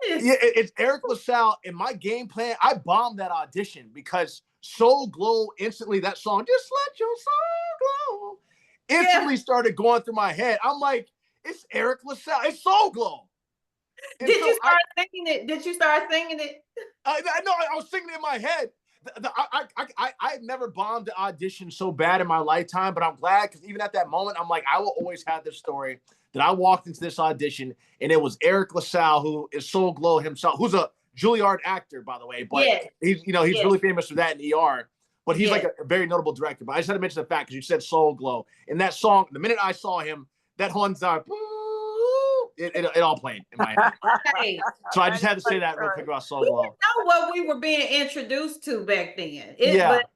it's Eric LaSalle. And my game plan, I bombed that audition, because Soul Glow, instantly, that song, just let your soul glow, instantly started going through my head. I'm like, it's Eric LaSalle. It's Soul Glow. And Did you start singing it? Did you start singing it? I was singing it in my head. I had never bombed the audition so bad in my lifetime, but I'm glad, because even at that moment, I'm like, I will always have this story that I walked into this audition, and it was Eric LaSalle, who is Soul Glow himself, who's a Juilliard actor, by the way, but he's really famous for that in ER. But he's like a very notable director. But I just had to mention the fact, because you said Soul Glow, and that song, the minute I saw him, that whole entire it all played in my head. Hey, so I just had to say that real quick about Soul Glow. Know what we were being introduced to back then. But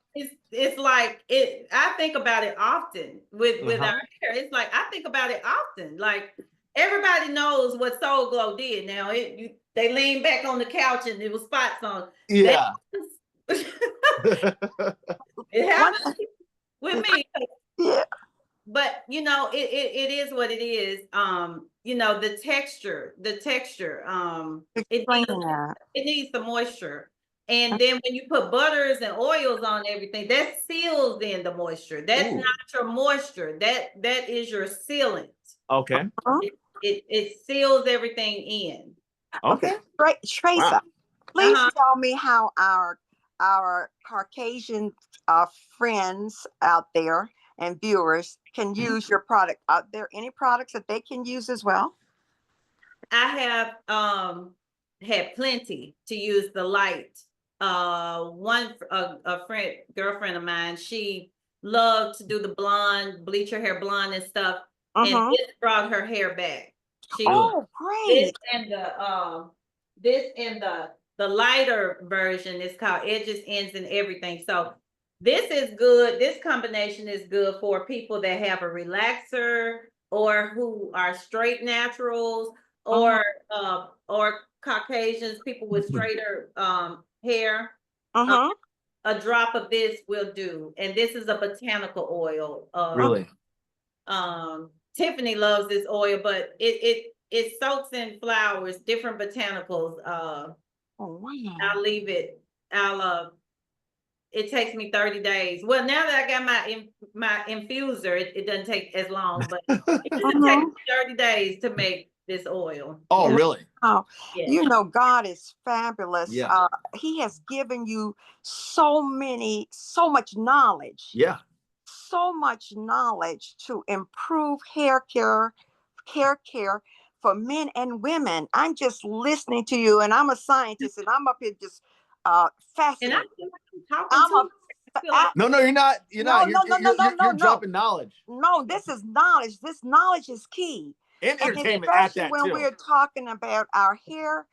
it's like it. I think about it often with our hair. It's like I think about it often. Like everybody knows what Soul Glow did. Now they leaned back on the couch and there was spots on. Yeah. It happened with me. Yeah. But it is what it is. The texture, it needs the moisture. And then when you put butters and oils on everything, that seals in the moisture. That's not your moisture. That is your sealant. Okay. It seals everything in. Okay. Right, Tresa, please tell me how our Caucasian friends out there and viewers can use your product. Are there any products that they can use as well? I have had plenty to use the light. One girlfriend of mine, she loved to do the blonde, bleach her hair blonde and stuff, and this brought her hair back. Great! This and the lighter version is called Edges, Ends, and Everything. So this is good. This combination is good for people that have a relaxer or who are straight naturals or Caucasians, people with straighter hair. A drop of this will do. And this is a botanical oil. Really? Tiffany loves this oil, but it soaks in flowers, different botanicals. I'll leave it. It takes me 30 days. Well, now that I got my infuser, it doesn't take as long, but it takes me 30 days to make this oil. Oh, really? Oh, you know, God is fabulous. Yeah. He has given you so much knowledge. Yeah. So much knowledge to improve hair care for men and women. I'm just listening to you, and I'm a scientist, and I'm up here just fascinated. No, you're not. You're not. You're dropping knowledge. No, this is knowledge. This knowledge is key. And entertainment at that when we're talking about our hair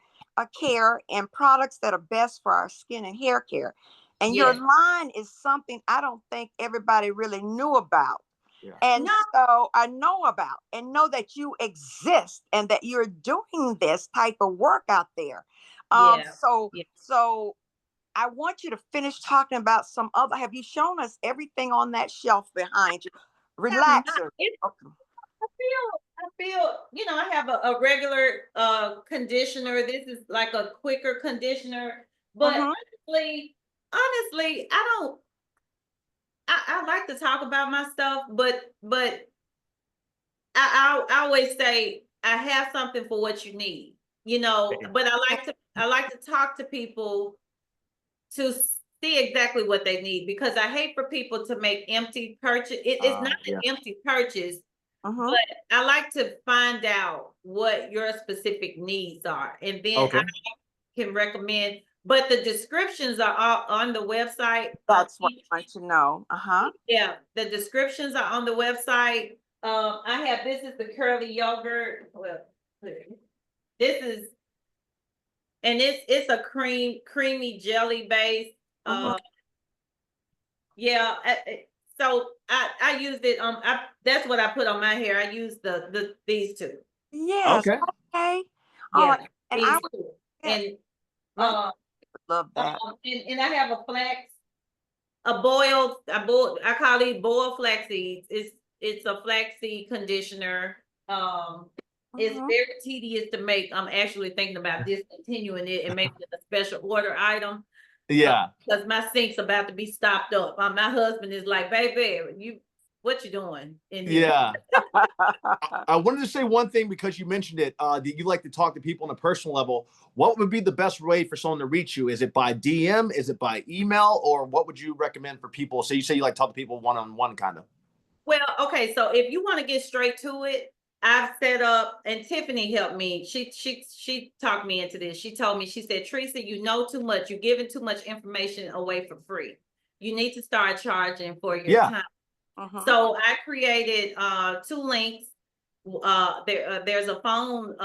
care and products that are best for our skin and hair care. And your line is something I don't think everybody really knew about. Yeah. And so I know about and know that you exist and that you're doing this type of work out there. So I want you to finish talking about some other. Have you shown us everything on that shelf behind you? Relaxer. I feel, I have a regular conditioner. This is like a quicker conditioner, but honestly, I like to talk about my stuff, but I always say I have something for what you need, but I like to talk to people to see exactly what they need, because I hate for people to make empty purchase. It's not an empty purchase, but I like to find out what your specific needs are, and then I can recommend. But the descriptions are all on the website. That's what I want to know. Yeah, the descriptions are on the website. I have, this is the curly yogurt. Well, this is, and it's a creamy jelly base. So I used it. That's what I put on my hair. I used these two. Yes. Okay. Yeah. And I love that. And I have a flax, I call these boiled flax seeds. It's a flaxseed conditioner. It's very tedious to make. I'm actually thinking about discontinuing it and making it a special order item. Yeah. Because my sink's about to be stopped up. My husband is like, baby, what you doing in here? Yeah. I wanted to say one thing, because you mentioned it, that you like to talk to people on a personal level. What would be the best way for someone to reach you? Is it by DM? Is it by email? Or what would you recommend for people? So you say you like to talk to people one-on-one kind of. Well, okay. So if you want to get straight to it, I've set up, and Tiffany helped me. She talked me into this. She told me, she said, Tresa, you know too much. You're giving too much information away for free. You need to start charging for your time. So I created 2 links. There's a phone.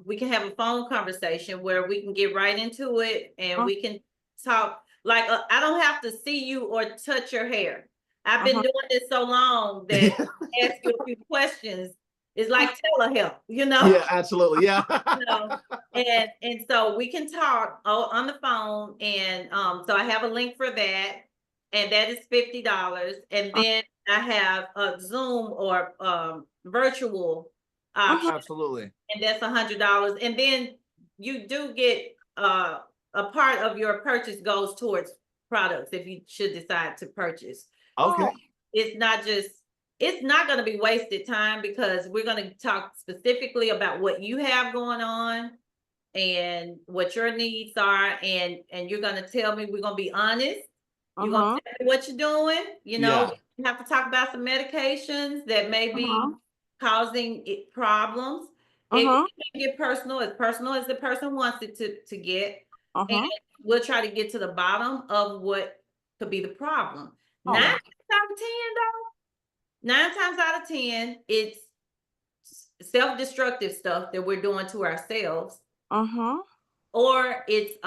We can have a phone conversation where we can get right into it, and we can talk. Like I don't have to see you or touch your hair. I've been doing this so long that I ask you a few questions. It's like telehealth, Yeah, absolutely. Yeah. And so we can talk on the phone. And so I have a link for that. And that is $50. And then I have a Zoom or virtual option. Absolutely. And that's $100. And then you do get a part of your purchase goes towards products if you should decide to purchase. Okay. It's not going to be wasted time, because we're going to talk specifically about what you have going on and what your needs are, and you're going to tell me, we're going to be honest. You're going to tell me what you're doing. You know, you have to talk about some medications that may be causing problems. It can get personal as the person wants it to get. And we'll try to get to the bottom of what could be the problem. 9 times out of 10, though, 9 times out of 10, it's self-destructive stuff that we're doing to ourselves. Or it's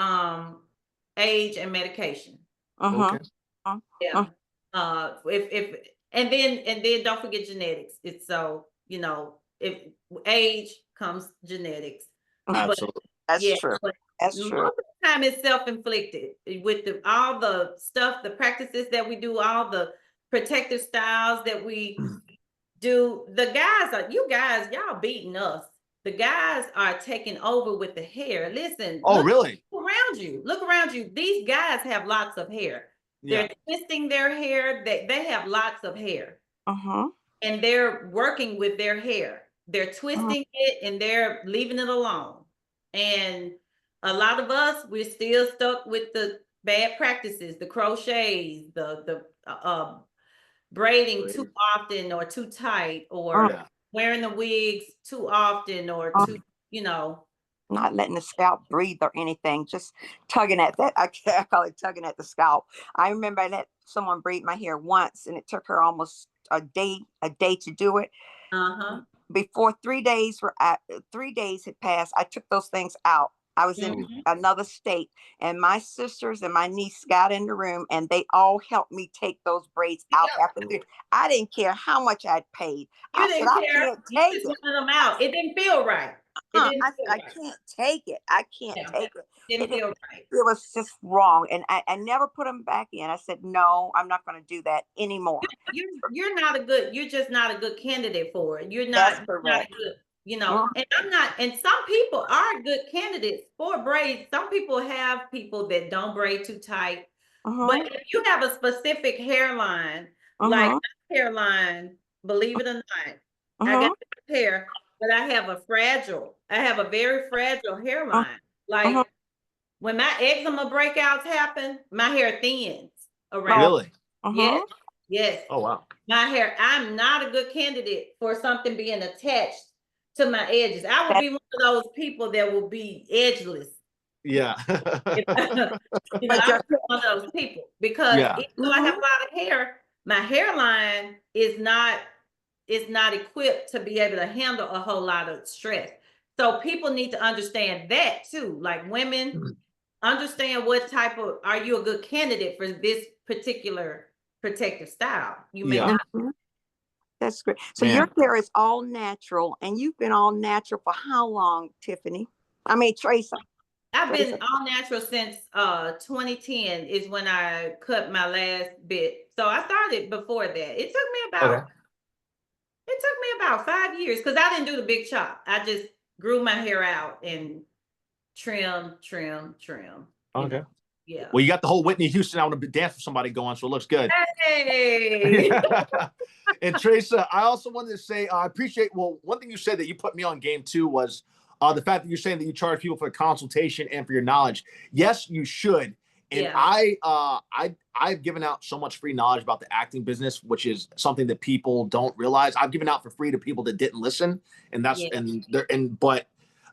age and medication. Okay. Yeah. If and then don't forget genetics. It's so, you know, if age comes genetics. Absolutely. That's true. That's true. Most of the time it's self-inflicted with all the stuff, the practices that we do, all the protective styles that we do. The guys y'all beating us. The guys are taking over with the hair. Listen. Really? Look around you. These guys have lots of hair. They're twisting their hair. They have lots of hair. And they're working with their hair. They're twisting it and they're leaving it alone. And a lot of us, we're still stuck with the bad practices, the crochets, the braiding too often or too tight, or wearing the wigs too often, or too, you know, not letting the scalp breathe or anything, just tugging at that. I call it tugging at the scalp. I remember I let someone braid my hair once, and it took her almost a day to do it. Before 3 days had passed, I took those things out. I was in another state, and my sisters and my niece got in the room, and they all helped me take those braids out after. I didn't care how much I'd paid. I said, I can't take it. Them out. It didn't feel right. I can't take it. I can't take it. Didn't feel right. It was just wrong, and I never put them back in. I said, no, I'm not going to do that anymore. You're just not a good candidate for it. You're not a good. You know, and and some people are good candidates for braids. Some people have people that don't braid too tight. But if you have a specific hairline, like my hairline, believe it or not, I got hair, but I have a very fragile hairline. Like when my eczema breakouts happen, my hair thins around. Really? Yes. Oh, wow. My hair, I'm not a good candidate for something being attached to my edges. I would be one of those people that will be edgeless. Yeah. I'm one of those people, because even though I have a lot of hair, my hairline is not equipped to be able to handle a whole lot of stress. So people need to understand that too. Like women, understand what type of, are you a good candidate for this particular protective style? You may not. That's great. So your hair is all natural, and you've been all natural for how long, Tiffany? I mean, Tresa. I've been all natural since 2010 is when I cut my last bit. So I started before that. It took me about 5 years, because I didn't do the big chop. I just grew my hair out and trim. Okay. Yeah. Well, you got the whole Whitney Houston "I Want to Dance for Somebody" going, so it looks good. Hey. And Tresa, I also wanted to say, I appreciate, well, one thing you said that you put me on game too was the fact that you're saying that you charge people for a consultation and for your knowledge. Yes, you should. And I've given out so much free knowledge about the acting business, which is something that people don't realize. I've given out for free to people that didn't listen, and but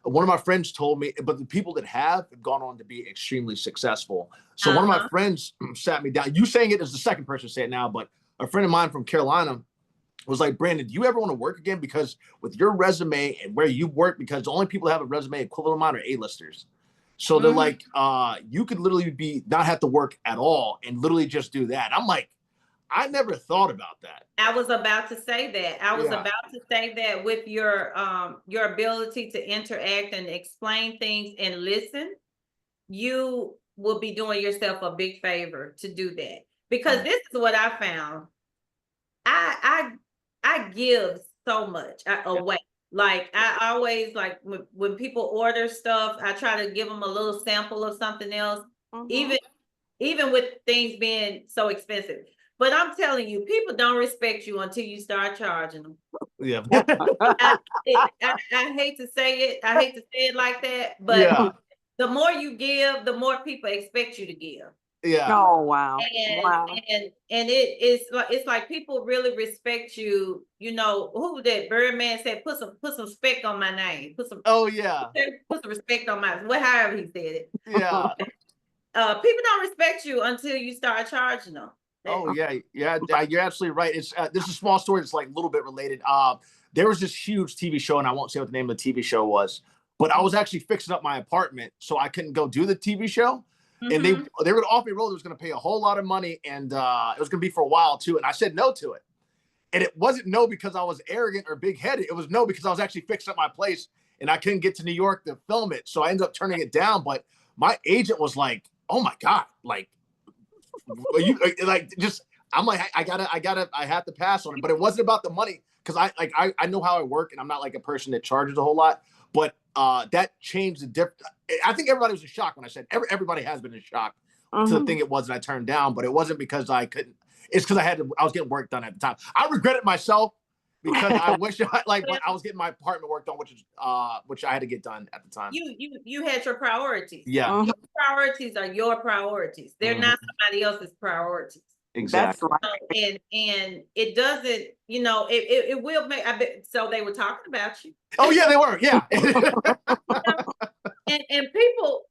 one of my friends told me, but the people that have gone on to be extremely successful. So one of my friends sat me down. You saying it as the second person to say it now, but a friend of mine from Carolina was like, Brandon, do you ever want to work again? Because with your resume and where you work, because the only people that have a resume equivalent of mine are A-listers. So they're like, you could literally not have to work at all and literally just do that. I'm like, I never thought about that. I was about to say that. I was about to say that with your ability to interact and explain things and listen, you will be doing yourself a big favor to do that. Because this is what I found. I give so much away. Like I always like when people order stuff, I try to give them a little sample of something else, even with things being so expensive. But I'm telling you, people don't respect you until you start charging them. Yeah. I hate to say it. I hate to say it like that, but the more you give, the more people expect you to give. Yeah. Oh wow. And it's like people really respect you. You know who that Birdman said, put some respect on my name. Put some respect on my however he said it. Yeah. People don't respect you until you start charging them. Oh yeah, you're absolutely right. It's this is a small story that's like a little bit related. There was this huge TV show, and I won't say what the name of the TV show was, but I was actually fixing up my apartment, so I couldn't go do the TV show. And they were going to offer me a role that was going to pay a whole lot of money, and it was going to be for a while too. And I said no to it. And it wasn't no because I was arrogant or big headed. It was no because I was actually fixing up my place, and I couldn't get to New York to film it, so I ended up turning it down. But my agent was like, "Oh my God, like." You like just I'm like I have to pass on it, but it wasn't about the money because I know how I work and I'm not like a person that charges a whole lot, but that changed the difference. I think everybody was in shock when I said everybody has been in shock to the thing it was that I turned down, but it wasn't because I couldn't. It's because I was getting work done at the time. I regret it myself because I wish when I was getting my apartment work done, which I had to get done at the time. You had your priorities. Yeah. Your priorities are your priorities. They're not somebody else's priorities. Exactly. And it doesn't, it will make. I bet so. They were talking about you. Oh yeah, they were. Yeah. and people,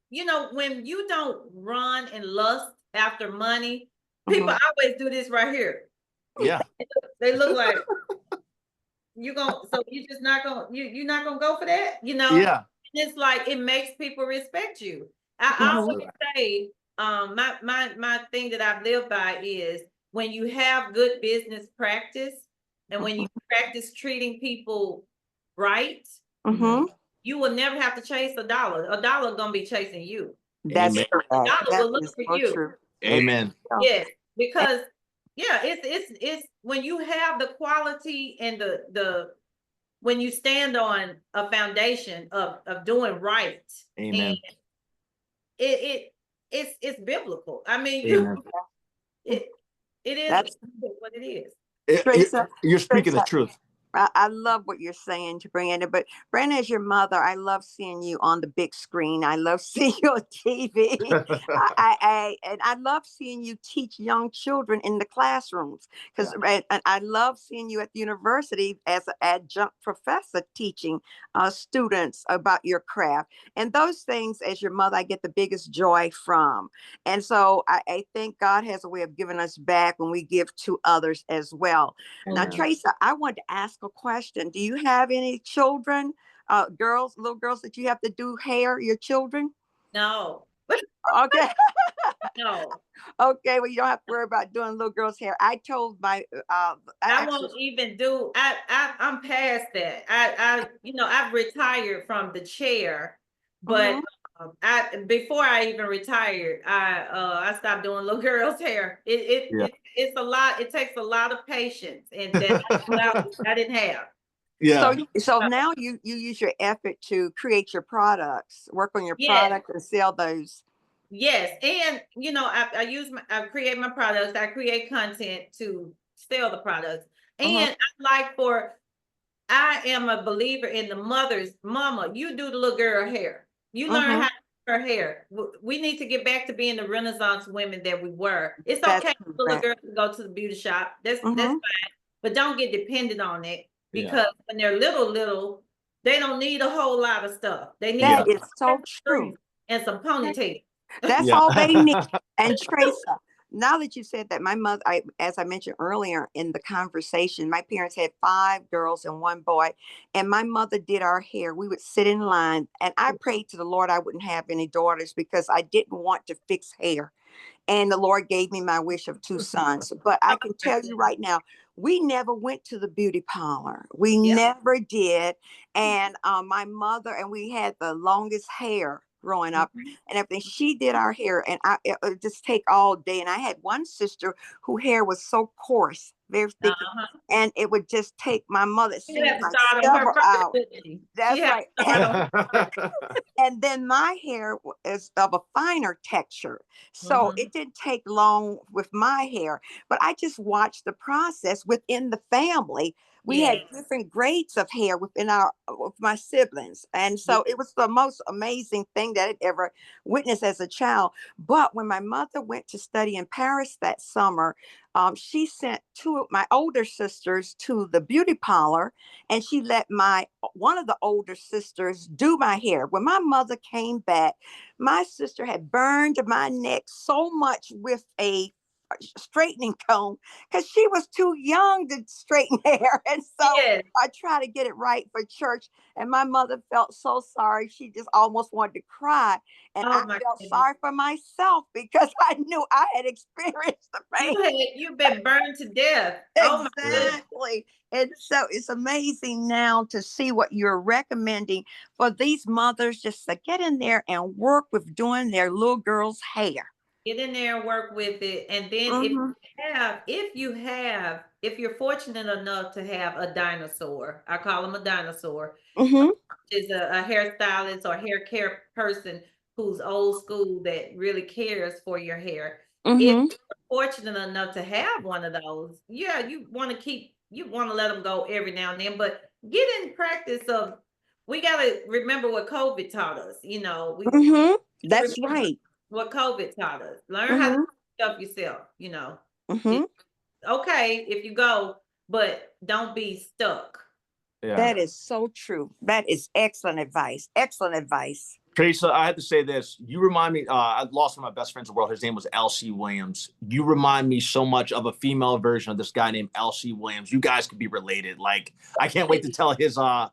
when you don't run and lust after money, people always do this right here. Yeah. They look like you're just not gonna you're not gonna go for that, Yeah. And it's like it makes people respect you. I always say, my thing that I've lived by is when you have good business practice and when you practice treating people right, you will never have to chase a dollar. A dollar gonna be chasing you. That's true. A dollar will look for you. True. Amen. Yes, because it's when you have the quality and the when you stand on a foundation of doing right. Amen. It's biblical. I mean, it is what it is. Tresa, you're speaking the truth. I love what you're saying to bring in it, but Brandon, as your mother, I love seeing you on the big screen. I love seeing you on TV. And I love seeing you teach young children in the classrooms because I love seeing you at the university as an adjunct professor teaching students about your craft. And those things, as your mother, I get the biggest joy from. And so I think God has a way of giving us back when we give to others as well. Now, Tresa, I wanted to ask a question. Do you have any children, little girls that you have to do hair, your children? No. Okay. No. Okay, well, you don't have to worry about doing little girls' hair. I told my I won't even do I'm past that. I've retired from the chair, but before I even retired, I stopped doing little girls' hair. It's a lot, it takes a lot of patience and that I didn't have. Yeah. So now you use your effort to create your products, work on your product and sell those. Yes. And I create my products, I create content to sell the products. And I am a believer in the mama, you do the little girl hair. You learn how to do her hair. We need to get back to being the Renaissance women that we were. It's okay for little girls to go to the beauty shop. That's fine. But don't get dependent on it because when they're little, they don't need a whole lot of stuff. They need that is so true. And some ponytails. That's all they need. And Tresa, now that you said that, my mother, as I mentioned earlier in the conversation, my parents had 5 girls and 1 boy, and my mother did our hair. We would sit in line, and I prayed to the Lord I wouldn't have any daughters because I didn't want to fix hair. And the Lord gave me my wish of 2 sons. But I can tell you right now, we never went to the beauty parlor. We never did. And my mother, and we had the longest hair growing up and everything. She did our hair, and it would just take all day. And I had one sister whose hair was so coarse, very thick, and it would just take my mother. You have to Like start on her several first, hours. didn't she? That's She had right. to start on And then my hair is of a finer texture. So it didn't take long with my hair, but I just watched the process within the family. We had different grades of hair within with my siblings. And so it was the most amazing thing that I'd ever witnessed as a child. But when my mother went to study in Paris that summer, she sent two of my older sisters to the beauty parlor, and she let one of the older sisters do my hair. When my mother came back, my sister had burned my neck so much with a straightening comb because she was too young to straighten hair. And so I tried to get it right for church, and my mother felt so sorry. She just almost wanted to cry. And I felt sorry for myself because I knew I had experienced the pain. You've been burned to death. Exactly. And so it's amazing now to see what you're recommending for these mothers just to get in there and work with doing their little girl's hair. Get in there and work with it. And then if you're fortunate enough to have a dinosaur, I call him a dinosaur, is a hairstylist or hair care person who's old school that really cares for your hair. If you're fortunate enough to have one of those, you want to let them go every now and then, but get in practice of, we got to remember what COVID taught us, That's right. What COVID taught us. Learn how to help yourself, It's okay if you go, but don't be stuck. That is so true. That is excellent advice. Excellent advice. Tresa, I had to say this. You remind me, I lost one of my best friends in the world. His name was L.C. Williams. You remind me so much of a female version of this guy named L.C. Williams. You guys could be related. Like, I can't wait to tell his light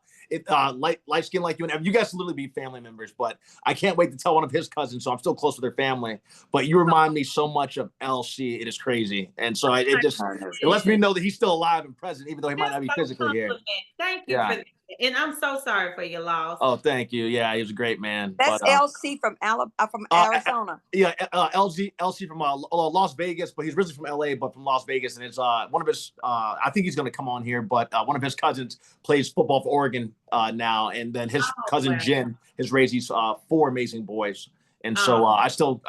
skin like you, and you guys literally be family members, but I can't wait to tell one of his cousins. So I'm still close with their family, but you remind me so much of LC. It is crazy. And so it lets me know that he's still alive and present, even though he might not be physically here. Thank you for that. And I'm so sorry for your loss. Oh, thank you. Yeah, he was a great man. That's LC from Arizona. LC from Las Vegas, but he's originally from LA, but from Las Vegas. And it's one of his, I think he's going to come on here, but one of his cousins plays football for Oregon now. And then his cousin Jen has raised these 4 amazing boys. And so I still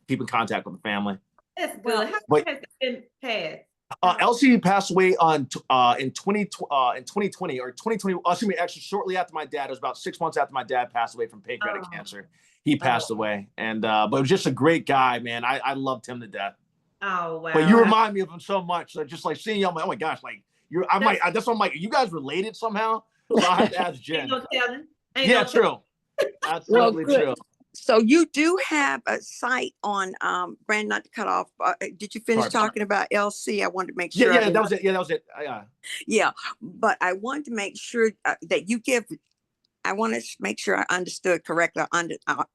keep in contact with the family. That's good. How long has it been passed? LC passed away in 2020 or 2020. Excuse me, actually, shortly after my dad. It was about 6 months after my dad passed away from pancreatic cancer. He passed away, and but it was just a great guy, man. I loved him to death. Oh wow! But you remind me of him so much. So just like seeing you, I'm like, oh my gosh, like that's what I'm like. Are you guys related somehow? So I have to ask Jen. Yeah, true. Absolutely true. So you do have a site on Brand, not to cut off. Did you finish talking about LC? I wanted to make sure. Yeah, that was it. Yeah, that was it. Yeah, but I wanted to make sure that you give. I want to make sure I understood correctly.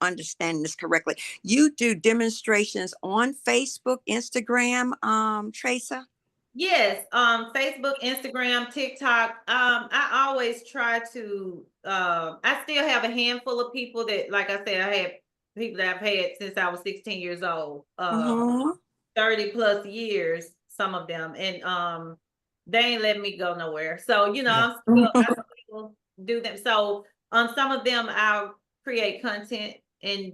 Understand this correctly. You do demonstrations on Facebook, Instagram, Tresa? Yes, Facebook, Instagram, TikTok. I always try to. I still have a handful of people that, like I said, I have people that I've had since I was 16 years old. 30 plus years, some of them, and they ain't letting me go nowhere. So I still do them. So on some of them, I'll create content and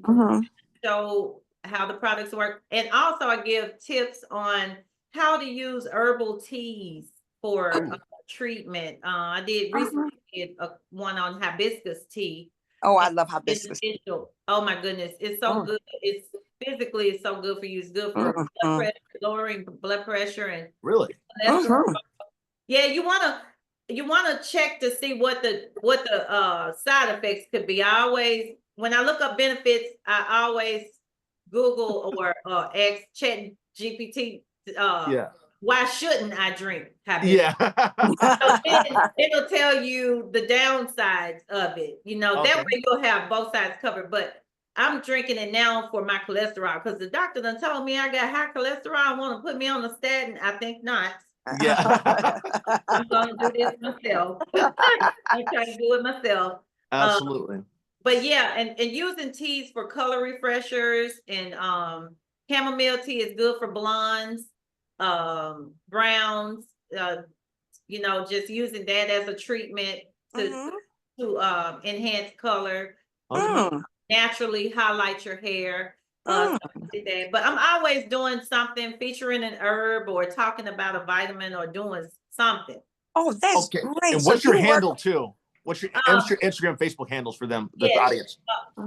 show how the products work, and also I give tips on how to use herbal teas for treatment. I did recently one on hibiscus tea. Oh, I love hibiscus. Oh my goodness, it's so good. It's so good for you. It's good for blood pressure, lowering blood pressure, and really. Yeah, you wanna check to see what the side effects could be. When I look up benefits, I always Google or ask Chat GPT. Why shouldn't I drink hibiscus? So it'll tell you the downsides of it. That way you'll have both sides covered. But I'm drinking it now for my cholesterol because the doctor done told me I got high cholesterol. Want to put me on a statin? I think not. Yeah. I'm gonna do this myself. I'm trying to do it myself. Absolutely. But yeah, and using teas for color refreshers, and chamomile tea is good for blondes, browns, you know, just using that as a treatment to enhance color, naturally highlight your hair. Like that. But I'm always doing something, featuring an herb or talking about a vitamin or doing something. Oh, that's great. And what's your handle too? What's your Instagram, Facebook handles for them, the audience?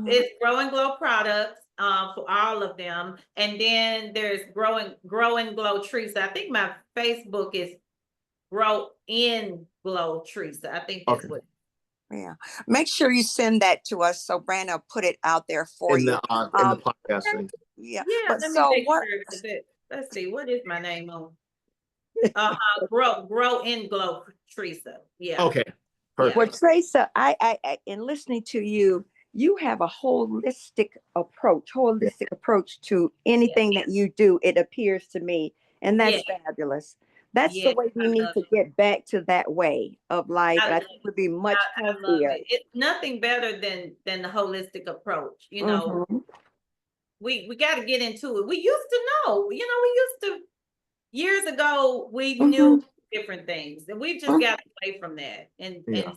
It's Grow and Glow products for all of them. And then there's Grow and Glow Tresa. I think my Facebook is Grow in Glow Tresa. I think that's what. Yeah. Make sure you send that to us so Brandon will put it out there for you. In the podcast thing. Yeah. Yeah. But so what? Sure. Let's see. What is my name on? Grow in Glow Tresa. Yeah. Okay. Perfect. Well, Tresa, I in listening to you, you have a holistic approach to anything that you do, it appears to me. And that's fabulous. That's the way we need to get back to that way of life. I think it would be much healthier. It's nothing better than the holistic approach. You know, we got to get into it. We used to know, you know, years ago, we knew different things, and we've just got away from that. And so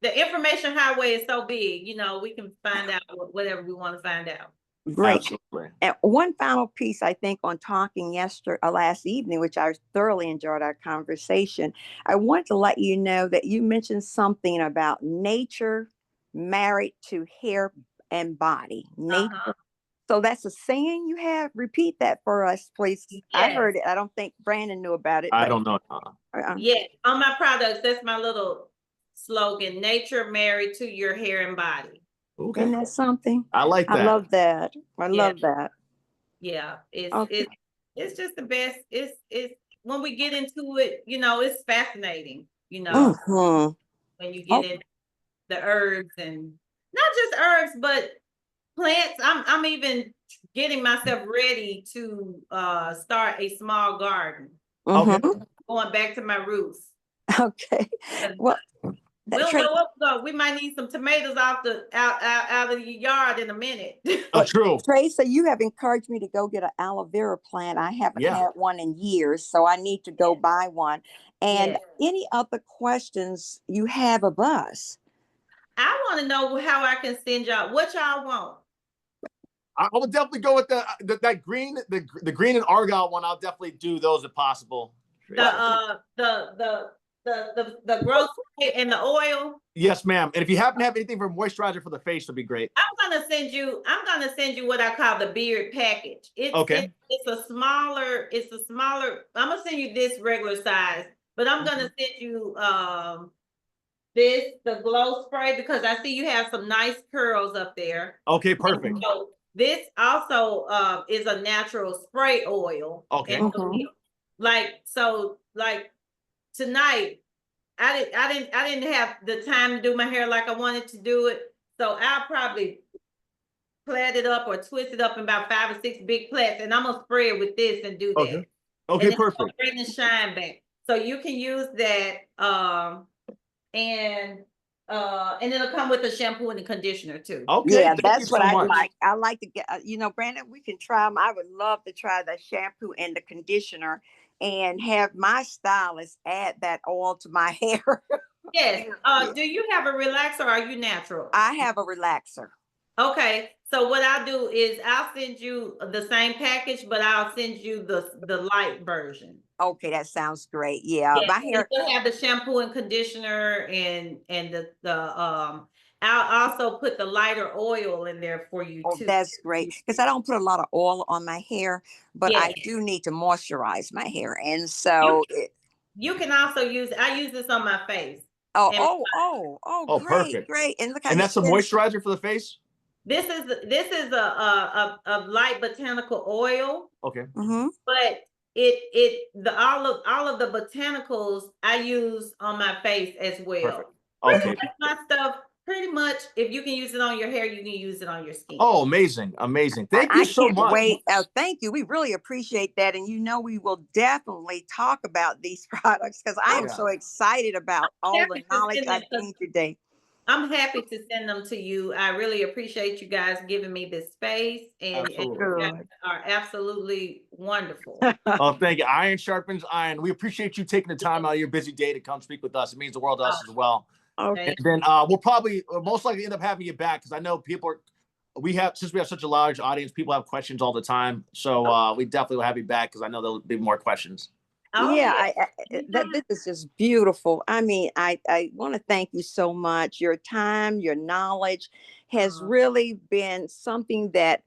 the information highway is so big, you know, we can find out whatever we want to find out. Great. Absolutely. And one final piece, I think, on talking last evening, which I thoroughly enjoyed our conversation. I want to let you know that you mentioned something about nature married to hair and body. Nature. So that's a saying you have. Repeat that for us, please. Yes. I heard it. I don't think Brandon knew about it. I don't know. Yeah, on my products, that's my little slogan: nature married to your hair and body. Okay. Isn't that something? I like that. I love that. I love that. Yeah, it's just the best. It's when we get into it, you know, it's fascinating, you know, when you get into the herbs, and not just herbs, but plants. I'm even getting myself ready to start a small garden. Going back to my roots. Okay. Well, we might need some tomatoes out of the yard in a minute. True. Tresa, you have encouraged me to go get an aloe vera plant. I haven't had one in years, so I need to go buy one. And any other questions you have of us? I want to know how I can send y'all what y'all want. I would definitely go with that green, the green and argyle one. I'll definitely do those if possible. The growth and the oil. Yes, ma'am. And if you happen to have anything for moisturizer for the face, it'd be great. I'm gonna send you what I call the beard package. It's a smaller. I'm gonna send you this regular size, but I'm gonna send you the glow spray, because I see you have some nice curls up there. Okay, perfect. So this also is a natural spray oil. Okay. And like tonight, I didn't have the time to do my hair like I wanted to do it. So I'll probably plait it up or twist it up in about 5 or 6 big plaits, and I'm gonna spray it with this and do that. Okay, perfect. Bring the shine back. So you can use that, and it'll come with a shampoo and a conditioner too. Okay, yeah, that's what I like. I like to get, Brandon, we can try them. I would love to try the shampoo and the conditioner, and have my stylist add that oil to my hair. Yes. Do you have a relaxer, or are you natural? I have a relaxer. Okay. So what I'll do is I'll send you the same package, but I'll send you the light version. Okay, that sounds great. Yeah, my hair. It'll have the shampoo and conditioner, and I'll also put the lighter oil in there for you too. That's great, because I don't put a lot of oil on my hair, but I do need to moisturize my hair, and so you can also I use this on my face. Great, perfect. Great. And that's a moisturizer for the face? This is a light botanical oil. Okay. But all of the botanicals I use on my face as well. Perfect. Okay. My stuff, pretty much, if you can use it on your hair, you can use it on your skin. Oh, amazing. Thank you so much. Wait. Thank you. We really appreciate that. And we will definitely talk about these products, because I am so excited about all the knowledge I've gained today. I'm happy to send them to you. I really appreciate you guys giving me this space, and you guys are absolutely wonderful. Oh, thank you. Iron sharpens iron. We appreciate you taking the time out of your busy day to come speak with us. It means the world to us as well. Okay. And then we'll probably most likely end up having you back because I know since we have such a large audience, people have questions all the time. So we definitely will have you back because I know there'll be more questions. Oh, yeah, this is just beautiful. I mean, I want to thank you so much. Your time, your knowledge has really been something that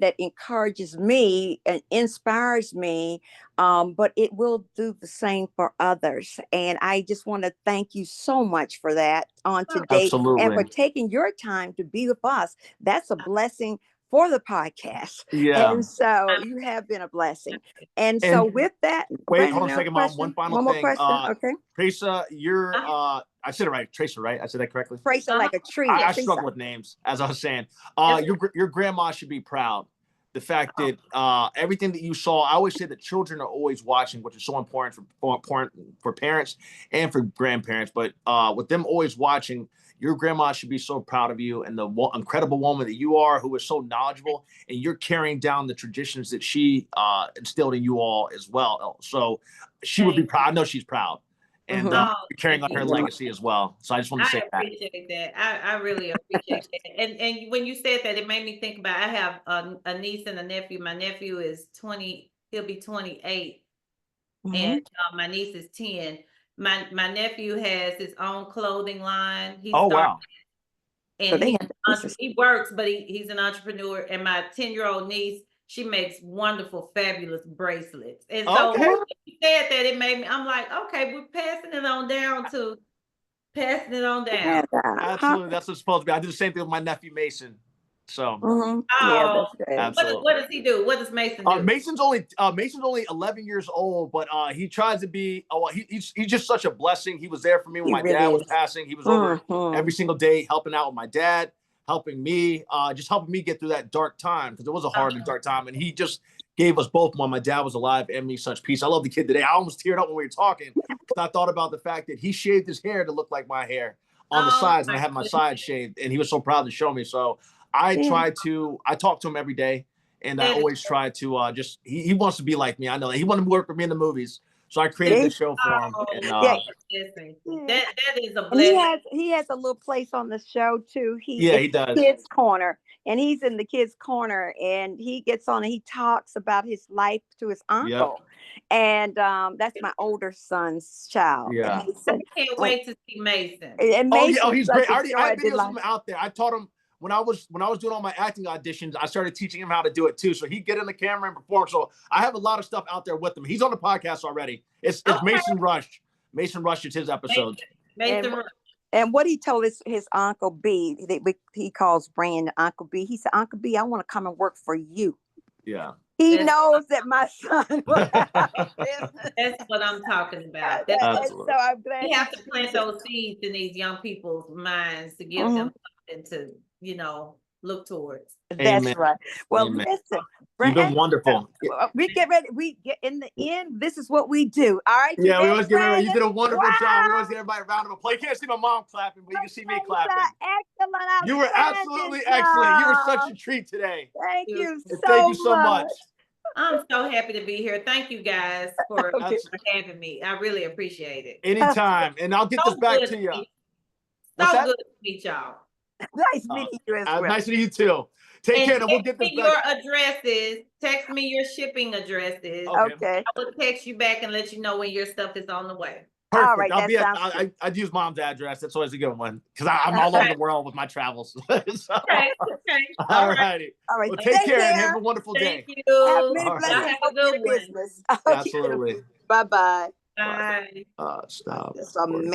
that encourages me and inspires me. But it will do the same for others. And I just want to thank you so much for that on today. Absolutely. And for taking your time to be with us. That's a blessing for the podcast. Yeah. And so you have been a blessing. And so with that, wait, hold on a second, Mom. One final thing. More question. Okay. Tresa, you're I said it right. Tresa, right? I said that correctly. Tresa like a tree. I struggle with names, as I was saying. Your grandma should be proud. The fact that everything that you saw, I always say that children are always watching, which is so important for parents and for grandparents. But with them always watching, your grandma should be so proud of you and the incredible woman that you are, who is so knowledgeable, and you're carrying down the traditions that she instilled in you all as well. So she would be proud. I know she's proud. And you're carrying on her legacy as well. So I just want to say that. I appreciate that. I really appreciate that. And when you said that, it made me think about, I have a niece and a nephew. My nephew is 20, he'll be 28. And my niece is 10. My nephew has his own clothing line. Wow. And he works, but he's an entrepreneur. And my 10-year-old niece, she makes wonderful, fabulous bracelets. And so when you said that, it made me, I'm like, okay, we're passing it on down. Yeah, absolutely. That's what's supposed to be. I do the same thing with my nephew, Mason. So yeah, what does he do? What does Mason do? Mason's only 11 years old, but he tries to be. He's just such a blessing. He was there for me when my dad was passing. He was over every single day helping out with my dad, helping me, just helping me get through that dark time, because it was a hard and dark time. And he just gave us both, when my dad was alive, and me such peace. I love the kid today. I almost teared up when we were talking because I thought about the fact that he shaved his hair to look like my hair on the sides, and I had my sides shaved, and he was so proud to show me. So I talk to him every day, and I always try to he wants to be like me. I know that he wanted to work with me in the movies. So I created this show for him. And, that is a blessing. He has a little place on the show too. He does. Kids Corner, and he's in the Kids Corner, and he gets on and he talks about his life to his uncle. And that's my older son's child. Yeah. I can't wait to see Mason. He's great. I have videos of him out there. I taught him when I was doing all my acting auditions. I started teaching him how to do it too. So he'd get in the camera and perform. So I have a lot of stuff out there with him. He's on the podcast already. It's Mason Rush. Mason Rush is his episode. Mason Rush. And what he told his Uncle B, he calls Brandon Uncle B. He said, Uncle B, I want to come and work for you. Yeah. He knows that my son will have a business. That's what I'm talking about. So I'm glad we have to plant those seeds in these young people's minds to give them something to, look towards. That's right. Well, listen, you've been wonderful. We get ready. We get in the end. This is what we do. All right. Yeah, we always get ready. You did a wonderful job. We always get everybody a round of applause. You can't see my mom clapping, but you can see me clapping. Excellent. You were absolutely excellent. You were such a treat today. Thank you so much. I'm so happy to be here. Thank you guys for having me. I really appreciate it. Anytime. And I'll get this back to you. So good to meet y'all. Nice meeting you as well. Nice to meet you too. Take care. And we'll get this back. Your addresses. Text me your shipping addresses. Okay. I will text you back and let you know when your stuff is on the way. Perfect. All right, I'd use Mom's address. That's always a good one, because I'm all over the world with my travels. Okay. All righty. All right. Well, take care and have a wonderful day. Thank you. Have a good one. business. Absolutely. Bye-bye. Bye. Stop. That's amazing.